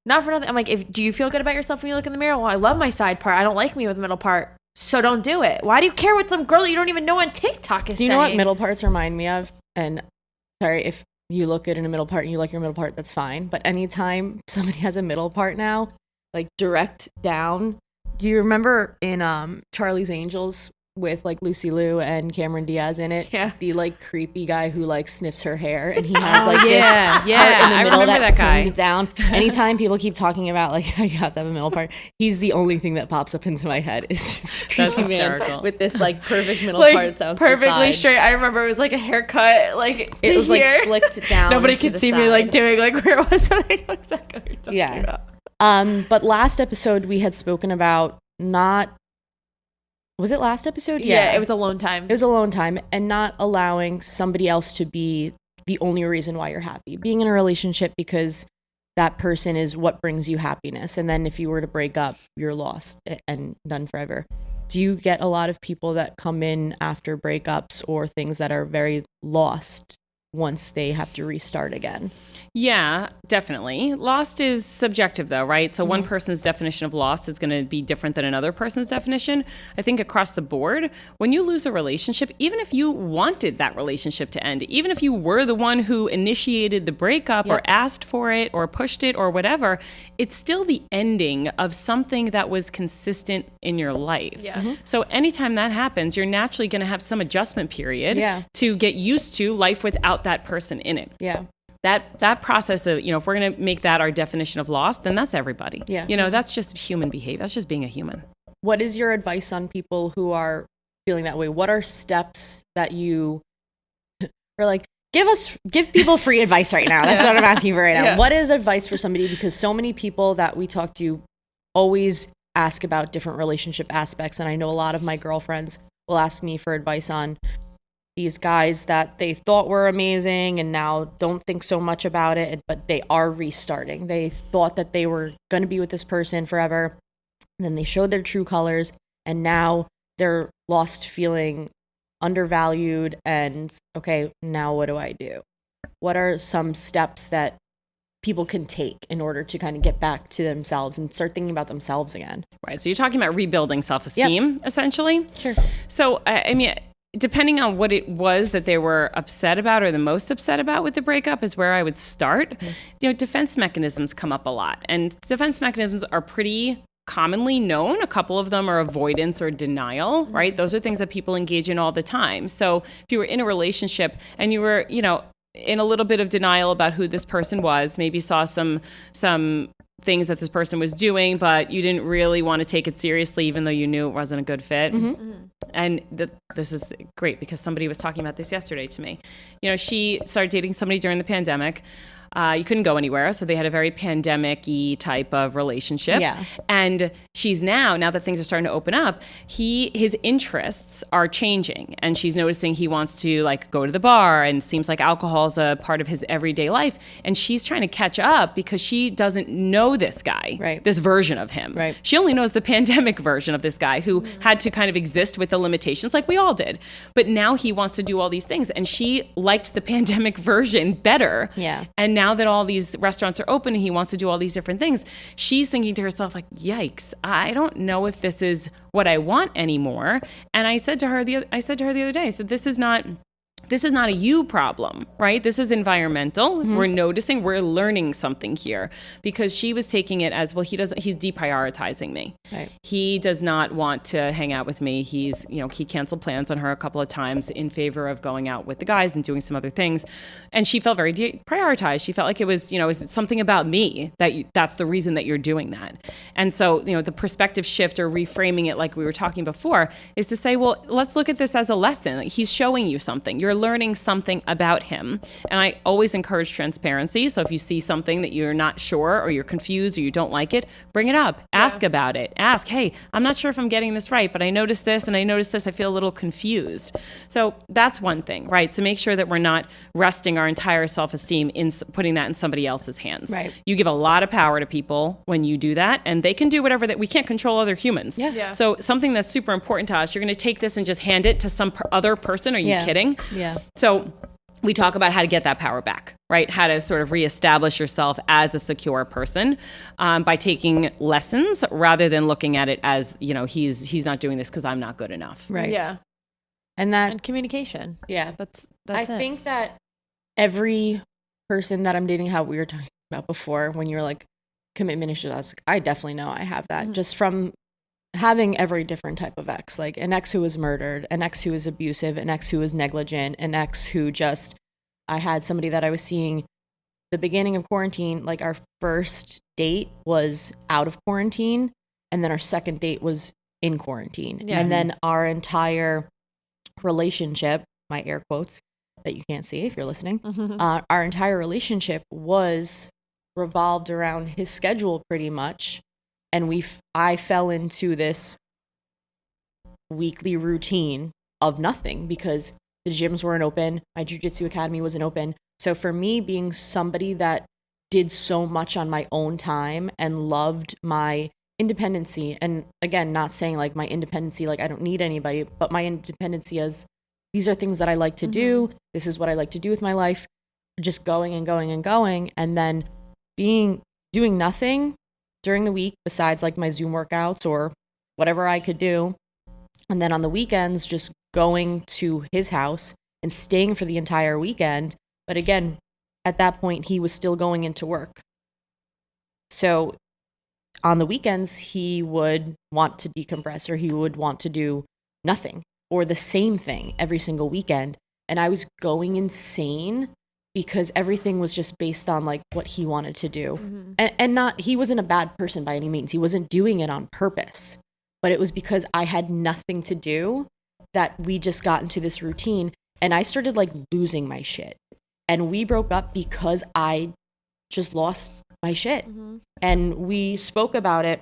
not for nothing. I'm like, do you feel good about yourself when you look in the mirror? Well, I love my side part. I don't like me with a middle part. So don't do it. Why do you care what some girl that you don't even know on TikTok is saying? Do you know what middle parts remind me of? And sorry, if you look good in a middle part and you like your middle part, that's fine. But anytime somebody has a middle part now, like direct down. Do you remember in Charlie's Angels with like Lucy Liu and Cameron Diaz in it? Yeah. The like creepy guy who like sniffs her hair and he has like this part in the middle that comes down. Anytime people keep talking about like, I got to have a middle part, he's the only thing that pops up into my head is this creepy man with this like perfect middle like, part sounds perfectly straight. I remember it was like a haircut, like it was like slicked down. Nobody could see me like doing like where was it? I know exactly what you're talking about. But last episode we had spoken about was it last episode? Yeah, it was alone time. It was alone time and not allowing somebody else to be the only reason why you're happy. Being in a relationship because that person is what brings you happiness. And then if you were to break up, you're lost and done forever. Do you get a lot of people that come in after breakups or things that are very lost once they have to restart again? Yeah, definitely. Lost is subjective though, right? So one person's definition of lost is going to be different than another person's definition. I think across the board, when you lose a relationship, even if you wanted that relationship to end, even if you were the one who initiated the breakup or asked for it or pushed it or whatever, it's still the ending of something that was consistent in your life. Yeah. So anytime that happens, you're naturally going to have some adjustment period to get used to life without that person in it. Yeah. That process of, you know, if we're going to make that our definition of lost, then that's everybody. Yeah. You know, that's just human behavior. That's just being a human. What is your advice on people who are feeling that way? What are steps that you are like, give people free advice right now? That's what I'm asking for right now. Yeah. What is advice for somebody? Because so many people that we talk to always ask about different relationship aspects. And I know a lot of my girlfriends will ask me for advice on these guys that they thought were amazing and now don't think so much about it, but they are restarting. They thought that they were going to be with this person forever. And then they showed their true colors and now they're lost, feeling undervalued. And okay, now what do I do? What are some steps that people can take in order to kind of get back to themselves and start thinking about themselves again? Right. So you're talking about rebuilding self-esteem, essentially? Sure. So, I mean, depending on what it was that they were upset about or the most upset about with the breakup is where I would start. You know, defense mechanisms come up a lot. And defense mechanisms are pretty commonly known. A couple of them are avoidance or denial, right? Those are things that people engage in all the time. So if you were in a relationship and you were, you know, in a little bit of denial about who this person was, maybe saw some things that this person was doing, but you didn't really want to take it seriously, even though you knew it wasn't a good fit. And this is great because somebody was talking about this yesterday to me. You know, she started dating somebody during the pandemic. You couldn't go anywhere. So they had a very pandemic-y type of relationship. Yeah. And she's now that things are starting to open up, his interests are changing. And she's noticing he wants to like go to the bar, and seems like alcohol is a part of his everyday life. And she's trying to catch up because she doesn't know this guy, Right. this version of him. Right. She only knows the pandemic version of this guy who had to kind of exist with the limitations like we all did. But now he wants to do all these things. And she liked the pandemic version better. Yeah. And now that all these restaurants are open and he wants to do all these different things, she's thinking to herself like, yikes, I don't know if this is what I want anymore. And I said to her the other day, I said, this is not a you problem, right? This is environmental. Mm-hmm. We're noticing, we're learning something here, because she was taking it as, well, he's deprioritizing me. Right. He does not want to hang out with me. He canceled plans on her a couple of times in favor of going out with the guys and doing some other things. And she felt very deprioritized. She felt like it was, is it something about me that's the reason that you're doing that? And so, the perspective shift or reframing it, like we were talking before, is to say, well, let's look at this as a lesson. Like, he's showing you something. You're learning something about him. And I always encourage transparency. So if you see something that you're not sure, or you're confused, or you don't like it, bring it up. Ask about it. Ask, hey, I'm not sure if I'm getting this right, but I noticed this and I noticed this. I feel a little confused. So that's one thing, right? To make sure that we're not resting our entire self-esteem in putting that in somebody else's hands. Right. You give a lot of power to people when you do that, and they can do whatever that we can't control other humans. Yeah. So something that's super important to us, you're going to take this and just hand it to some other person. Are you kidding? Yeah. So we talk about how to get that power back, right? How to sort of reestablish yourself as a secure person by taking lessons rather than looking at it as, he's not doing this because I'm not good enough. Right. Yeah. And communication. yeah. That's I think that every person that I'm dating, how we were talking about before, when you're like commitment issues, I definitely know I have that just from having every different type of ex, like an ex who was murdered, an ex who was abusive, an ex who was negligent, an ex who I had somebody that I was seeing the beginning of quarantine, like our first date was out of quarantine, and then our second date was in quarantine. Yeah. And then our entire relationship, my air quotes that you can't see if you're listening, our entire relationship was revolved around his schedule pretty much. And I fell into this weekly routine of nothing because the gyms weren't open. My jiu-jitsu academy wasn't open. So for me, being somebody that did so much on my own time and loved my independency, and again, not saying like my independency, like I don't need anybody, but my independency as these are things that I like to do. This is what I like to do with my life. Just going and going and going. And then doing nothing during the week besides like my Zoom workouts or whatever I could do. And then on the weekends, just going to his house and staying for the entire weekend. But again, at that point, he was still going into work. So on the weekends, he would want to decompress, or he would want to do nothing or the same thing every single weekend. And I was going insane because everything was just based on like what he wanted to do. And he wasn't a bad person by any means. He wasn't doing it on purpose, but it was because I had nothing to do that we just got into this routine, and I started like losing my shit. And we broke up because I just lost my shit. And we spoke about it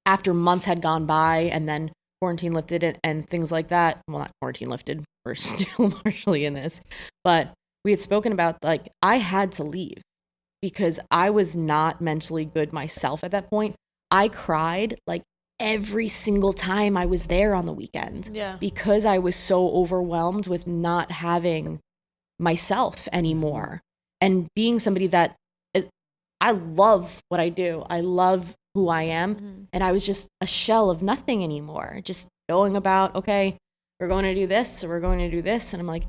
after months had gone by, and then quarantine lifted and things like that. Well, not quarantine lifted. We're still partially in this, but we had spoken about like I had to leave because I was not mentally good myself at that point. I cried like every single time I was there on the weekend because I was so overwhelmed with not having myself anymore and being somebody that I love what I do. I love who I am. And I was just a shell of nothing anymore. Just going about, okay, we're going to do this, or we're going to do this. And I'm like,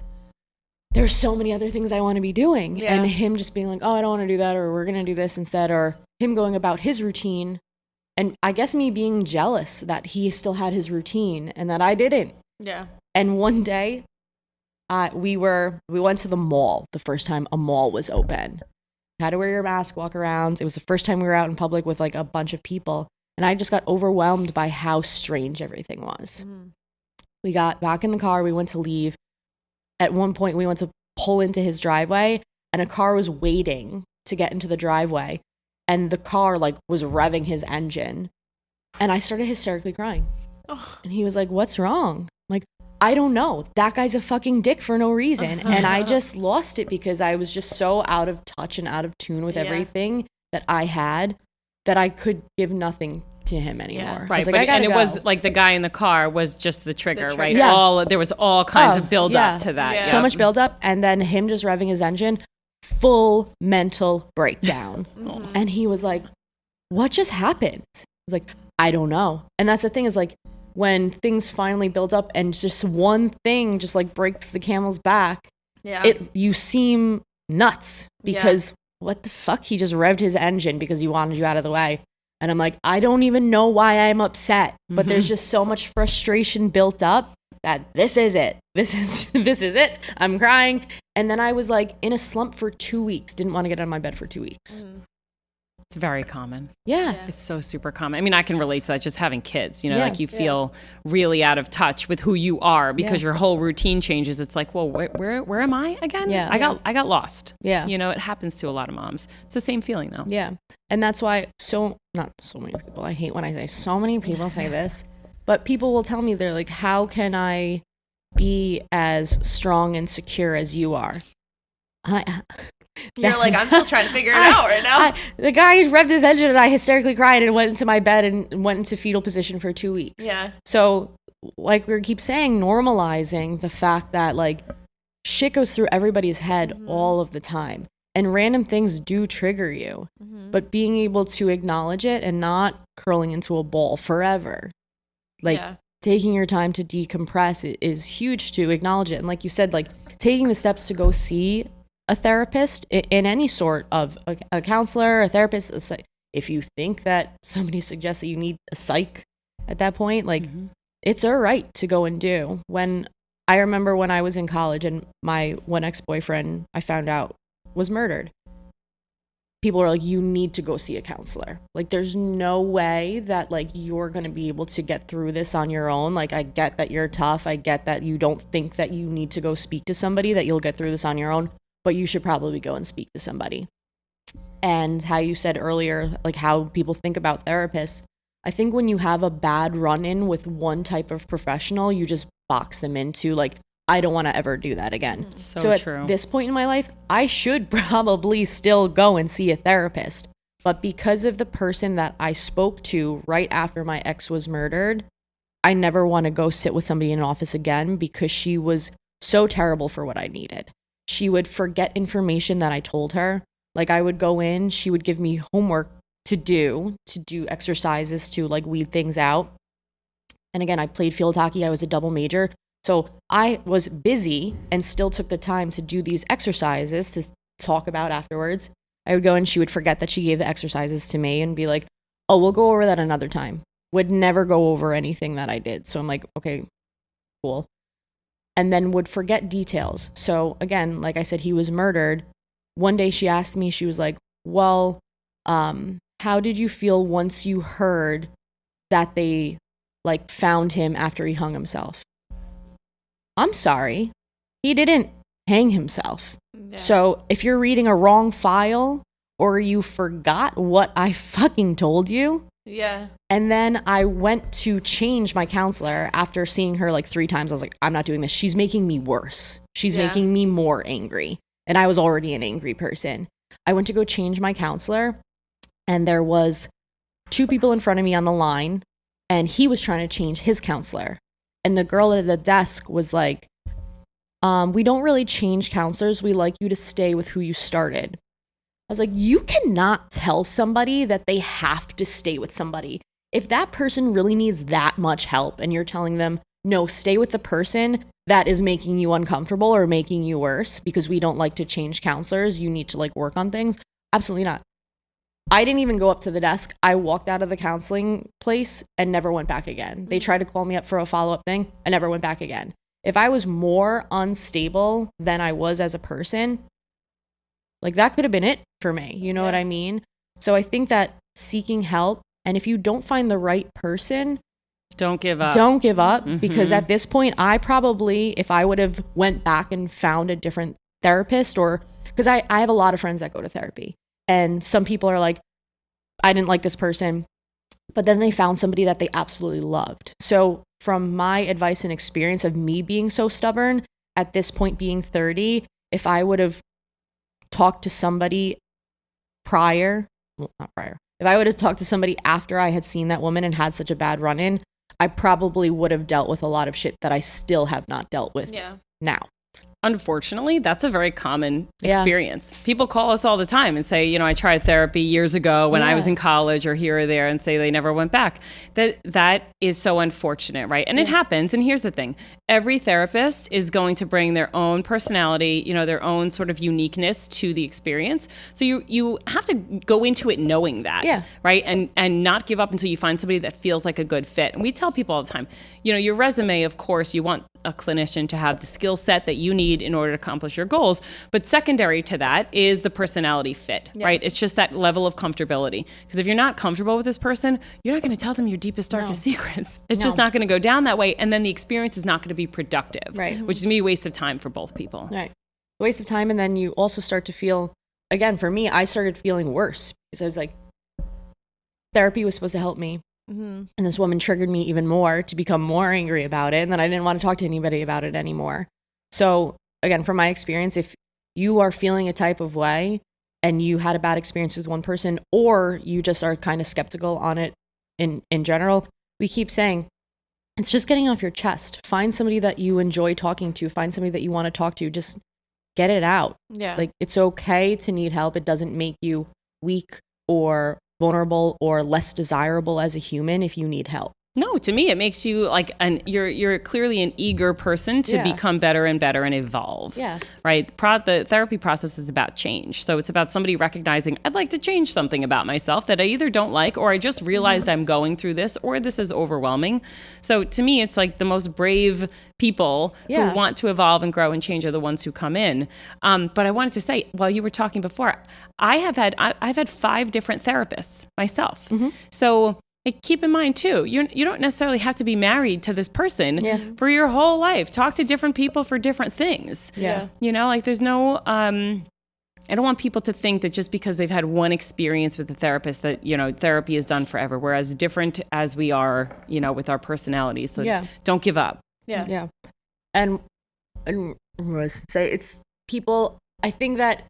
there's so many other things I want to be doing. Yeah. And him just being like, oh, I don't want to do that, or we're going to do this instead, or him going about his routine. And I guess me being jealous that he still had his routine and that I didn't. Yeah. And one day we went to the mall the first time a mall was open. Had to wear your mask, walk around. It was the first time we were out in public with like a bunch of people. And I just got overwhelmed by how strange everything was. We got back in the car. We went to leave. At one point, we went to pull into his driveway, and a car was waiting to get into the driveway, and the car like was revving his engine, and I started hysterically crying. And he was like, "What's wrong?" I'm like, "I don't know. That guy's a fucking dick for no reason." And I just lost it because I was just so out of touch and out of tune with everything that I had, that I could give nothing to him anymore. Right, like, and it was like the guy in the car was just the trigger, right? Yeah. There was all kinds of build up to that. Yeah. So much build up, and then him just revving his engine, full mental breakdown. And he was like, "What just happened?" I was like, "I don't know." And that's the thing, is like, when things finally build up and just one thing just like breaks the camel's back, you seem nuts because what the fuck? He just revved his engine because he wanted you out of the way. And I'm like, I don't even know why I'm upset, but there's just so much frustration built up that this is it. This is it. I'm crying. And then I was like in a slump for 2 weeks. Didn't want to get out of my bed for 2 weeks. It's very common. Yeah. It's so super common. I mean, I can relate to that just having kids, like you feel really out of touch with who you are because your whole routine changes. It's like, well, where am I again? Yeah. I got lost. Yeah. It happens to a lot of moms. It's the same feeling though. Yeah. And that's why not so many people, I hate when I say so many people say this, but people will tell me, they're like, "How can I be as strong and secure as you are?" You're like, I'm still trying to figure it out right now. The guy revved his engine and I hysterically cried and went into my bed and went into fetal position for 2 weeks. Yeah. So like we keep saying, normalizing the fact that like shit goes through everybody's head all of the time, and random things do trigger you, but being able to acknowledge it and not curling into a ball forever, like taking your time to decompress is huge, to acknowledge it. And like you said, like taking the steps to go see a therapist in any sort of a counselor, a therapist. If you think that somebody suggests that you need a psych at that point, like it's all right to go and do. When I remember when I was in college and my one ex-boyfriend, I found out, was murdered. People were like, "You need to go see a counselor. Like, there's no way that like you're going to be able to get through this on your own. Like, I get that you're tough. I get that you don't think that you need to go speak to somebody, that you'll get through this on your own, but you should probably go and speak to somebody." And how you said earlier, like how people think about therapists, I think when you have a bad run-in with one type of professional, you just box them into like, I don't want to ever do that again. So at this point in my life, I should probably still go and see a therapist. But because of the person that I spoke to right after my ex was murdered, I never want to go sit with somebody in an office again, because she was so terrible for what I needed. She would forget information that I told her. Like, I would go in, she would give me homework to do exercises to like weed things out. And again, I played field hockey. I was a double major. So I was busy and still took the time to do these exercises to talk about afterwards. I would go and she would forget that she gave the exercises to me and be like, "Oh, we'll go over that another time." Would never go over anything that I did. So I'm like, okay, cool. And then would forget details. So again, like I said, he was murdered. One day she asked me, she was like, "Well, how did you feel once you heard that they like found him after he hung himself?" I'm sorry, he didn't hang himself. Yeah. So if you're reading a wrong file or you forgot what I fucking told you. Yeah. And then I went to change my counselor after seeing her like 3 times. I was like, I'm not doing this. She's making me worse. She's making me more angry. And I was already an angry person. I went to go change my counselor, and there was 2 people in front of me on the line, and he was trying to change his counselor. And the girl at the desk was like, "We don't really change counselors. We like you to stay with who you started." I was like, you cannot tell somebody that they have to stay with somebody. If that person really needs that much help and you're telling them, "No, stay with the person that is making you uncomfortable or making you worse, because we don't like to change counselors. You need to like work on things." Absolutely not. I didn't even go up to the desk. I walked out of the counseling place and never went back again. They tried to call me up for a follow-up thing. I never went back again. If I was more unstable than I was as a person, like that could have been it for me. You know what I mean? So I think that seeking help, and if you don't find the right person, don't give up. Don't give up, because at this point, I probably, if I would have went back and found a different therapist, or because I have a lot of friends that go to therapy. And some people are like, I didn't like this person, but then they found somebody that they absolutely loved. So from my advice and experience of me being so stubborn at this point, being 30, if I would have talked to somebody if I would have talked to somebody after I had seen that woman and had such a bad run-in, I probably would have dealt with a lot of shit that I still have not dealt with now. Unfortunately, that's a very common experience. People call us all the time and say, I tried therapy years ago when I was in college or here or there, and say they never went back. That is so unfortunate, right? And it happens. And here's the thing. Every therapist is going to bring their own personality, their own sort of uniqueness to the experience. So you have to go into it knowing that, right? And not give up until you find somebody that feels like a good fit. And we tell people all the time, your resume, of course, you want a clinician to have the skill set that you need in order to accomplish your goals. But secondary to that is the personality fit, right? It's just that level of comfortability. Because if you're not comfortable with this person, you're not going to tell them your deepest, darkest secrets. It's just not going to go down that way. And then the experience is not going to be productive, which is me a waste of time for both people. Right. Waste of time. And then you also start to feel, again, for me, I started feeling worse because I was like, therapy was supposed to help me. And this woman triggered me even more to become more angry about it. And then I didn't want to talk to anybody about it anymore. So again, from my experience, if you are feeling a type of way and you had a bad experience with one person, or you just are kind of skeptical on it in general, we keep saying, it's just getting off your chest. Find somebody that you enjoy talking to. Find somebody that you want to talk to. Just get it out. Yeah. Like, it's okay to need help. It doesn't make you weak or vulnerable or less desirable as a human if you need help. No, to me, it makes you like, you're clearly an eager person to become better and better and evolve. Yeah. Right. The therapy process is about change. So it's about somebody recognizing, I'd like to change something about myself that I either don't like, or I just realized I'm going through this, or this is overwhelming. So to me, it's like the most brave people who want to evolve and grow and change are the ones who come in. But I wanted to say, while you were talking before, I've had 5 different therapists myself. So keep in mind too, you don't necessarily have to be married to this person for your whole life. Talk to different people for different things. Yeah. Like there's no, I don't want people to think that just because they've had one experience with a therapist that, therapy is done forever. We're as different as we are, with our personalities. So don't give up. Yeah. Yeah. And say it's people, I think that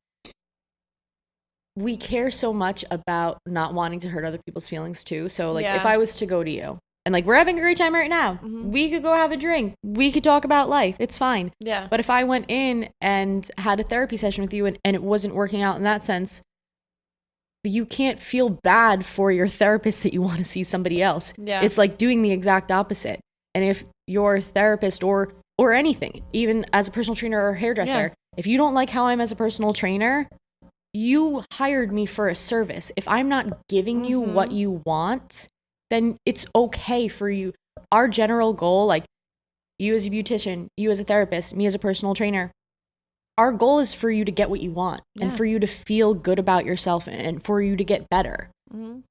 we care so much about not wanting to hurt other people's feelings too. So like if I was to go to you and like, we're having a great time right now, we could go have a drink. We could talk about life. It's fine. Yeah. But if I went in and had a therapy session with you and it wasn't working out in that sense, you can't feel bad for your therapist that you want to see somebody else. Yeah. It's like doing the exact opposite. And if your therapist or anything, even as a personal trainer or hairdresser, if you don't like how I'm as a personal trainer, you hired me for a service. If I'm not giving you what you want, then it's okay for you. Our general goal, like you as a beautician, you as a therapist, me as a personal trainer, our goal is for you to get what you want and for you to feel good about yourself and for you to get better.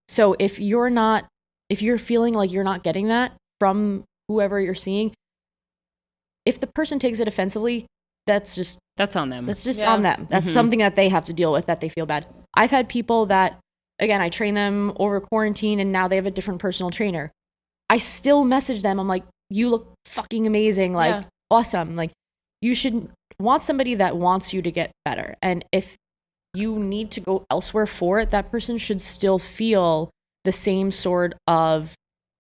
So if you're feeling like you're not getting that from whoever you're seeing, if the person takes it offensively, that's on them. That's just on them. That's something that they have to deal with, that they feel bad. I've had people that, again, I train them over quarantine and now they have a different personal trainer. I still message them. I'm like, you look fucking amazing. Like, awesome. Like, you should want somebody that wants you to get better. And if you need to go elsewhere for it, that person should still feel the same sort of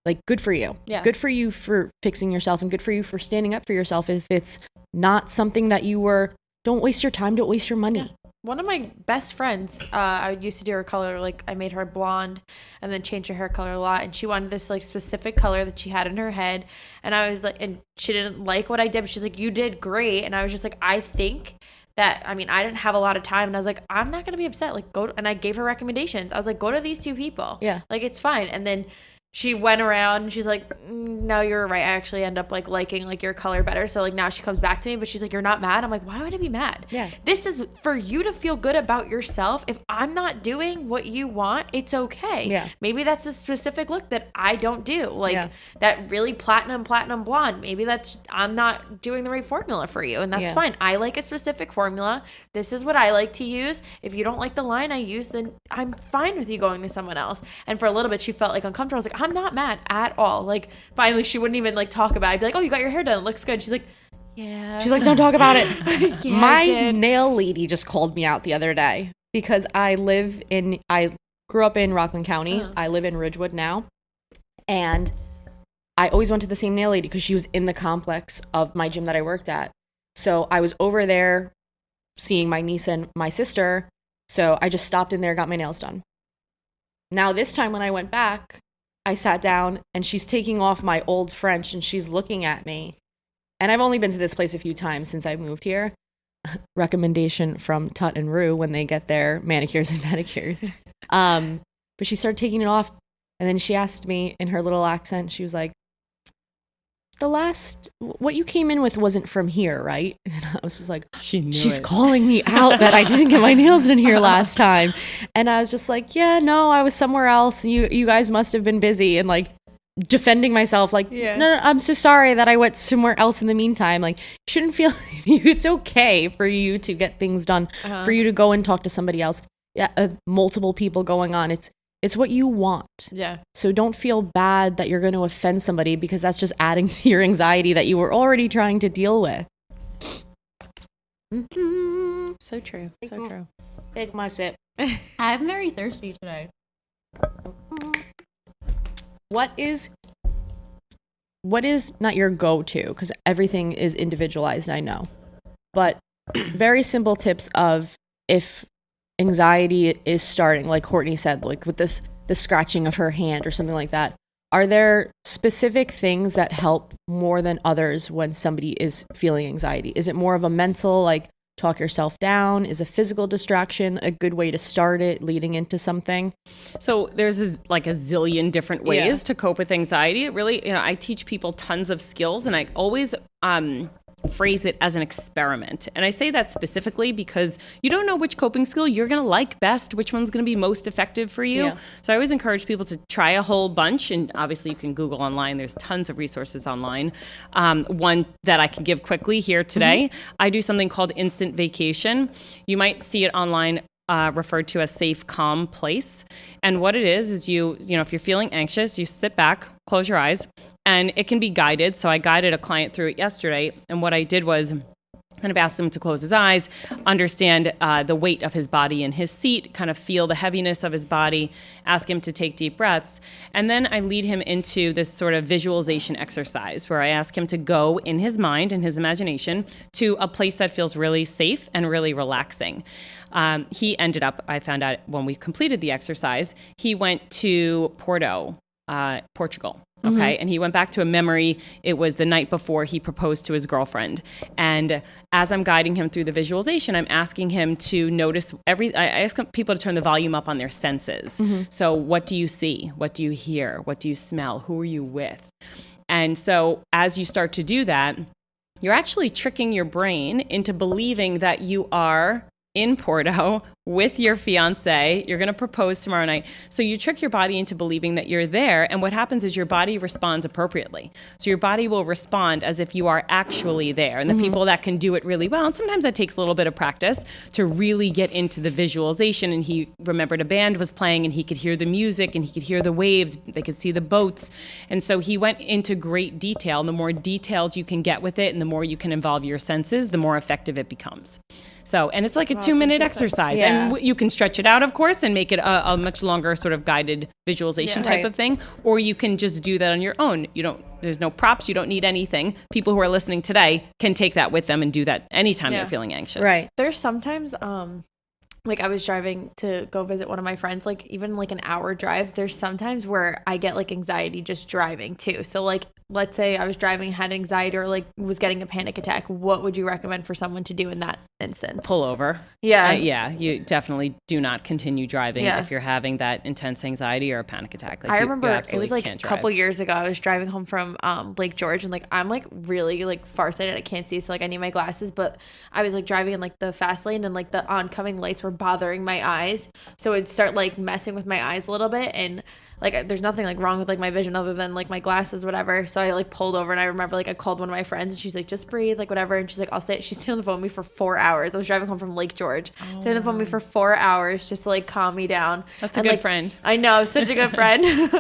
like, good for you. Yeah. Good for you for fixing yourself and good for you for standing up for yourself. If it's not something that don't waste your time, don't waste your money. Yeah. One of my best friends, I used to do her color, like I made her blonde and then changed her hair color a lot. And she wanted this like specific color that she had in her head. And I was like, and she didn't like what I did, but she's like, you did great. And I was just like, I think that, I didn't have a lot of time. And I was like, I'm not going to be upset. Like and I gave her recommendations. I was like, go to these 2 people. Yeah. Like, it's fine. And then she went around and she's like, no, you're right. I actually end up like liking like your color better. So like now she comes back to me, but she's like, you're not mad. I'm like, why would I be mad? Yeah. This is for you to feel good about yourself. If I'm not doing what you want, it's okay. Yeah. Maybe that's a specific look that I don't do. Like that really platinum blonde. Maybe I'm not doing the right formula for you. And that's fine. I like a specific formula. This is what I like to use. If you don't like the line I use, then I'm fine with you going to someone else. And for a little bit, she felt like uncomfortable. I was like, I'm not mad at all. Like finally she wouldn't even like talk about it. I'd be like, oh, you got your hair done, it looks good. She's like, yeah. She's like, don't talk about it. My nail lady just called me out the other day because I grew up in Rockland County. I live in Ridgewood now. And I always went to the same nail lady because she was in the complex of my gym that I worked at. So I was over there seeing my niece and my sister. So I just stopped in there, got my nails done. Now this time when I went back, I sat down and she's taking off my old French and she's looking at me. And I've only been to this place a few times since I moved here. Recommendation from Tut and Rue when they get their manicures and pedicures. But she started taking it off and then she asked me in her little accent, she was like, what you came in with wasn't from here, right? And I was just like, she's calling me out that I didn't get my nails done here last time. And I was just like, yeah, no, I was somewhere else. You guys must have been busy, and like defending myself, like, no, I'm so sorry that I went somewhere else in the meantime. Like, you shouldn't feel it's okay for you to get things done, for you to go and talk to somebody else. Yeah, multiple people going on. It's what you want. Yeah. So don't feel bad that you're going to offend somebody because that's just adding to your anxiety that you were already trying to deal with. So true. So true. Take my sip. I'm very thirsty today. What is not your go-to? Because everything is individualized, I know. But very simple tips of if anxiety is starting, like Courtney said, like with the scratching of her hand or something like that. Are there specific things that help more than others when somebody is feeling anxiety? Is it more of a mental, like talk yourself down? Is a physical distraction a good way to start it leading into something? So there's like a zillion different ways to cope with anxiety. It really, I teach people tons of skills, and I always phrase it as an experiment. And I say that specifically because you don't know which coping skill you're going to like best, which one's going to be most effective for you. Yeah. So I always encourage people to try a whole bunch. And obviously you can Google online. There's tons of resources online. One that I can give quickly here today, I do something called instant vacation. You might see it online referred to as safe, calm place. And what it is you know, if you're feeling anxious, you sit back, close your eyes, and it can be guided. So I guided a client through it yesterday. And what I did was kind of asked him to close his eyes, understand the weight of his body in his seat, kind of feel the heaviness of his body, ask him to take deep breaths. And then I lead him into this sort of visualization exercise where I ask him to go in his mind, in his imagination, to a place that feels really safe and really relaxing. He ended up, I found out when we completed the exercise, he went to Porto, Portugal. Okay. And he went back to a memory. It was the night before he proposed to his girlfriend. And as I'm guiding him through the visualization, I'm asking him to notice I ask people to turn the volume up on their senses. So what do you see? What do you hear? What do you smell? Who are you with? And so as you start to do that, you're actually tricking your brain into believing that you are in Porto with your fiance. You're going to propose tomorrow night. So you trick your body into believing that you're there. And what happens is your body responds appropriately. So your body will respond as if you are actually there. And the people that can do it really well, and sometimes that takes a little bit of practice to really get into the visualization. And he remembered a band was playing and he could hear the music and he could hear the waves. They could see the boats. And so he went into great detail. And the more detailed you can get with it and the more you can involve your senses, the more effective it becomes. So, and it's like a 2-minute exercise. Yeah. And you can stretch it out, of course, and make it a much longer sort of guided visualization type of thing. Or you can just do that on your own. There's no props. You don't need anything. People who are listening today can take that with them and do that anytime they're feeling anxious. Right. There's sometimes, like I was driving to go visit one of my friends, like even like an hour drive, there's sometimes where I get like anxiety just driving too. So like let's say I was driving, had anxiety, or like was getting a panic attack, what would you recommend for someone to do in that instance? Pull over. Yeah. Yeah. You definitely do not continue driving Yeah. if you're having that intense anxiety or a panic attack. Like, I you remember it was like can't a couple drive. years ago. I was driving home from Lake George, and like I'm like really like farsighted. I can't see, so like I need my glasses. But I was like driving in like the fast lane, and like the oncoming lights were bothering my eyes, so it'd start like messing with my eyes a little bit. And like there's nothing like wrong with like my vision other than like my glasses, whatever. So I like pulled over, and I remember like I called one of my friends, and she's like, just breathe, like whatever. And she's like, I'll stay. She stayed on the phone with me for 4 hours. I was driving home from Lake George, stayed on the phone with me for 4 hours just to like calm me down. That's a And, good like, friend. I know, such a good friend.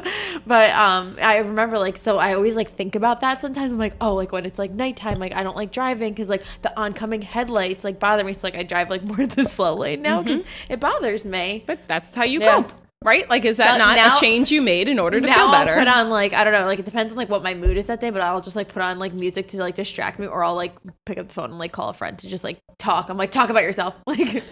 But I remember like, so I always like think about that sometimes. I'm like, oh, like when it's like nighttime, like I don't like driving because like the oncoming headlights like bother me. So like I drive like more the slow lane now because it bothers me. But that's how you Yeah. cope, right? Like, is that So not now- a change you made in order to Now feel better? I'll put on like, I don't know, like it depends on like what my mood is that day, but I'll just like put on like music to like distract me, or I'll like pick up the phone and like call a friend to just like talk. I'm like, talk about yourself. Like,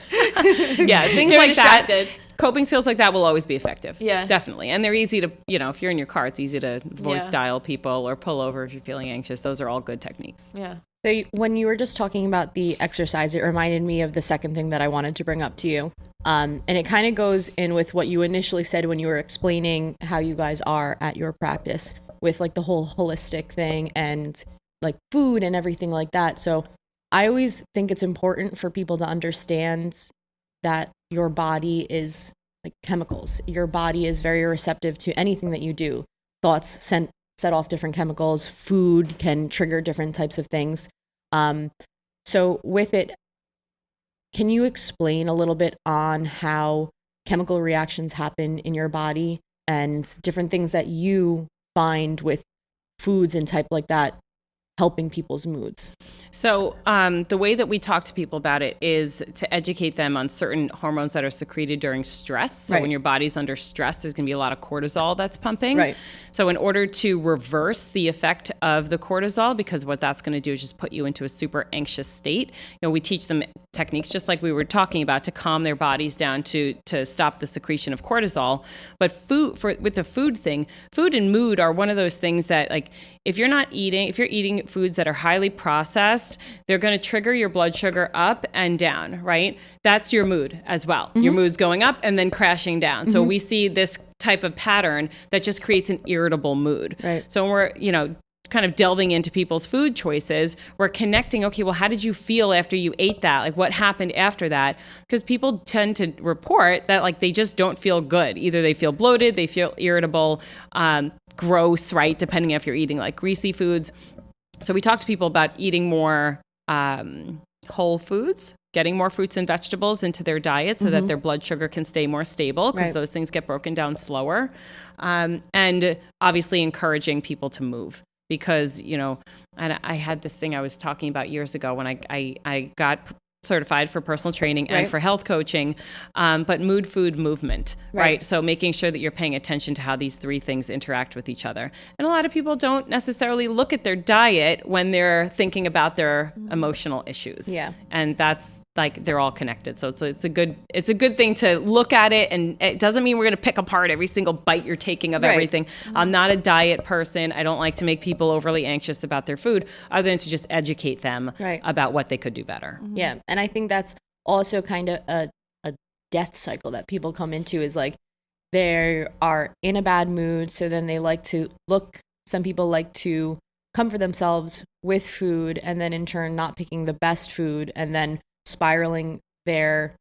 Yeah, things Get like that. distracted. Coping skills like that will always be effective. Yeah. Definitely. And they're easy to, if you're in your car, it's easy to voice Yeah. dial people or pull over if you're feeling anxious. Those are all good techniques. Yeah. So when you were just talking about the exercise, it reminded me of the second thing that I wanted to bring up to you. And it kind of goes in with what you initially said when you were explaining how you guys are at your practice with like the whole holistic thing and like food and everything like that. So I always think it's important for people to understand that your body is like chemicals. Your body is very receptive to anything that you do. Thoughts set off different chemicals. Food can trigger different types of things. So with it, can you explain a little bit on how chemical reactions happen in your body and different things that you find with foods and type like that helping people's moods? So the way that we talk to people about it is to educate them on certain hormones that are secreted during stress. So Right. when your body's under stress, there's going to be a lot of cortisol that's pumping. Right. So in order to reverse the effect of the cortisol, because what that's going to do is just put you into a super anxious state, we teach them techniques just like we were talking about to calm their bodies down to stop the secretion of cortisol. But with the food thing, food and mood are one of those things that like if you're eating foods that are highly processed, they're going to trigger your blood sugar up and down, right? That's your mood as well. Mm-hmm. Your mood's going up and then crashing down. Mm-hmm. So we see this type of pattern that just creates an irritable mood. Right. So when we're, kind of delving into people's food choices, we're connecting, okay, well, how did you feel after you ate that? Like what happened after that? Because people tend to report that like they just don't feel good. Either they feel bloated, they feel irritable, gross, right? Depending if you're eating like greasy foods. So we talk to people about eating more whole foods, getting more fruits and vegetables into their diet so that their blood sugar can stay more stable because Right. those things get broken down slower. And obviously encouraging people to move because, and I had this thing I was talking about years ago when I got certified for personal training and Right. for health coaching, but mood, food, movement, right? So making sure that you're paying attention to how these three things interact with each other. And a lot of people don't necessarily look at their diet when they're thinking about their emotional issues. Yeah. And that's like they're all connected. So it's a good thing to look at it, and it doesn't mean we're going to pick apart every single bite you're taking of Right. everything. I'm not a diet person. I don't like to make people overly anxious about their food other than to just educate them Right. about what they could do better. Yeah. And I think that's also kind of a death cycle that people come into is like they are in a bad mood. So then they like to some people like to comfort themselves with food and then in turn not picking the best food and then spiraling their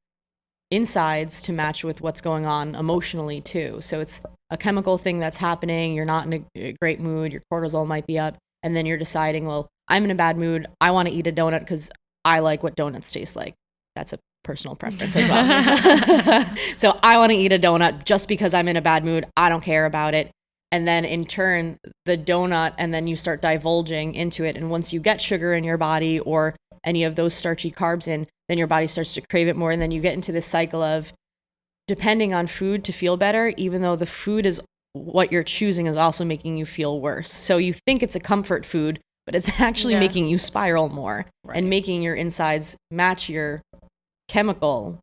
insides to match with what's going on emotionally too. So it's a chemical thing that's happening. You're not in a great mood. Your cortisol might be up. And then you're deciding, well, I'm in a bad mood. I want to eat a donut because I like what donuts taste like. That's a personal preference as well. So I want to eat a donut just because I'm in a bad mood. I don't care about it. And then in turn, the donut, and then you start divulging into it. And once you get sugar in your body or any of those starchy carbs in, then your body starts to crave it more. And then you get into this cycle of depending on food to feel better, even though the food is what you're choosing is also making you feel worse. So you think it's a comfort food, but it's actually making you spiral more and making your insides match your chemical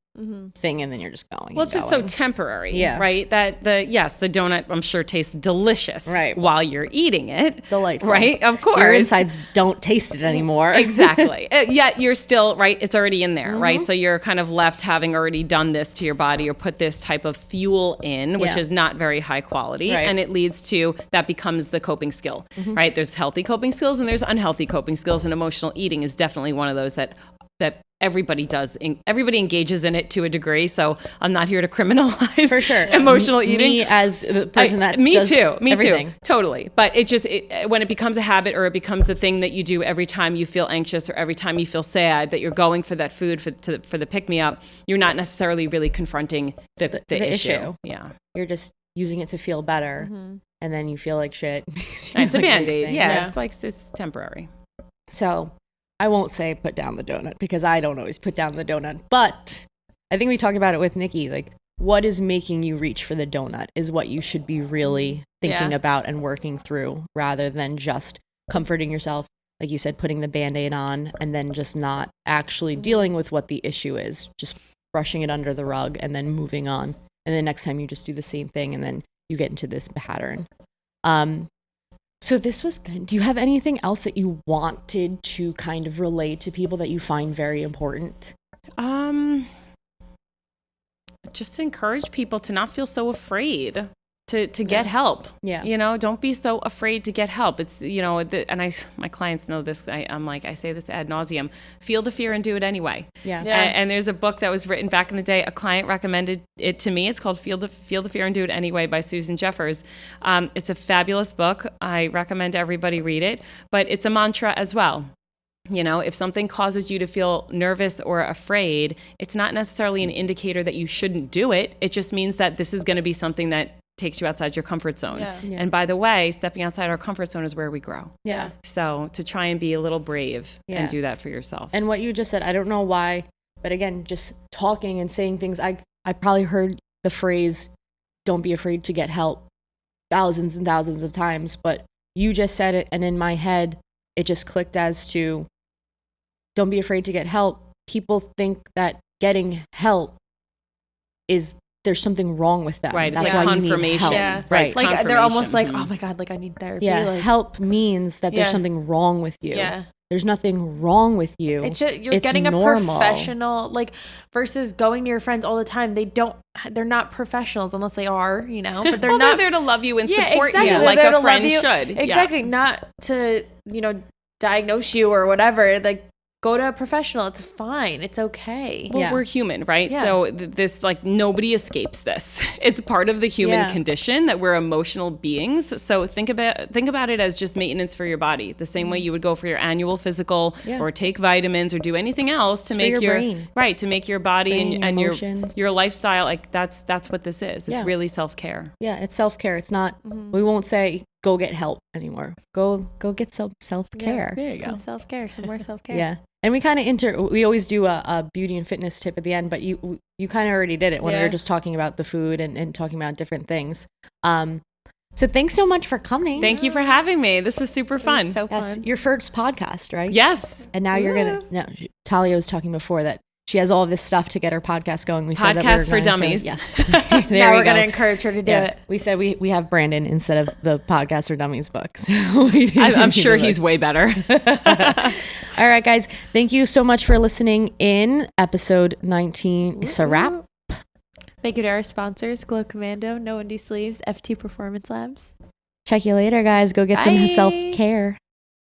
thing, and then you're just going. Well, it's just so temporary, right? That the donut, I'm sure, tastes delicious while you're eating it. Delightful. Right? Of course. Your insides don't taste it anymore. Exactly. Yet you're still, right? It's already in there, right? So you're kind of left having already done this to your body or put this type of fuel in, which is not very high quality. Right. And it leads to, that becomes the coping skill, right? There's healthy coping skills and there's unhealthy coping skills, and emotional eating is definitely one of those that everybody does. Everybody engages in it to a degree. So I'm not here to criminalize for sure emotional eating. Me as the person that me does too, everything. Totally. But when it becomes a habit or it becomes the thing that you do every time you feel anxious or every time you feel sad, that you're going for that food for the pick me up, you're not necessarily really confronting the issue. Yeah, you're just using it to feel better, and then you feel like shit. It's a Band-Aid. Yeah, it's temporary. So I won't say put down the donut, because I don't always put down the donut. But I think we talked about it with Nikki. Like, what is making you reach for the donut is what you should be really thinking about and working through, rather than just comforting yourself, like you said, putting the Band-Aid on and then just not actually dealing with what the issue is, just brushing it under the rug and then moving on. And then next time you just do the same thing, and then you get into this pattern. So this was good. Do you have anything else that you wanted to kind of relay to people that you find very important? Just to encourage people to not feel so afraid to get help. Yeah. You know, don't be so afraid to get help. It's, you know, my clients know this. I say this ad nauseum, feel the fear and do it anyway. Yeah. And there's a book that was written back in the day. A client recommended it to me. It's called Feel the Fear and Do It Anyway by Susan Jeffers. It's a fabulous book. I recommend everybody read it, but it's a mantra as well. You know, if something causes you to feel nervous or afraid, it's not necessarily an indicator that you shouldn't do it. It just means that this is going to be something that takes you outside your comfort zone. Yeah. Yeah. And by the way, stepping outside our comfort zone is where we grow. Yeah. So to try and be a little brave and do that for yourself. And what you just said, I don't know why, but again, just talking and saying things, I probably heard the phrase, don't be afraid to get help, thousands and thousands of times, but you just said it, and in my head, it just clicked as to, don't be afraid to get help. People think that getting help is, there's something wrong with them. Right. That's like why confirmation. You need help. Yeah. Right. Like they're almost like, oh my God, like I need therapy. Yeah. Like, help means that there's something wrong with you. Yeah. There's nothing wrong with you. It's just, you're getting normal. A professional, like, versus going to your friends all the time. They're not professionals unless they are, you know, but they're not. They're there to love you and support you They're like a friend should. Exactly. Not to, you know, diagnose you or whatever. Like, go to a professional. It's fine. It's okay. Well, we're human, right? Yeah. So this, like, nobody escapes this. It's part of the human condition that we're emotional beings. So think about it as just maintenance for your body. The same way you would go for your annual physical or take vitamins or do anything else to make your brain. Right, to make your body and your lifestyle, like that's what this is. It's really self-care. Yeah, it's self-care. It's not, we won't say go get help anymore. Go get some self-care. There you go. Some self-care, some more self-care. Yeah. And we kind of we always do a beauty and fitness tip at the end, but you kind of already did it when we were just talking about the food and talking about different things. So thanks so much for coming. Thank you for having me. This was super fun. So fun. Yes, your first podcast, right? Yes. And now Talia was talking before that she has all of this stuff to get her podcast going. We said podcast for dummies. Yes. Now we're going to encourage her to do it. We said we have Brandon instead of the podcast for dummies books. I'm sure he's way better. All right, guys. Thank you so much for listening in episode 19. It's a wrap. Thank you to our sponsors, Glow Commando, No Indie Sleeves, FT Performance Labs. Check you later, guys. Go get some self-care.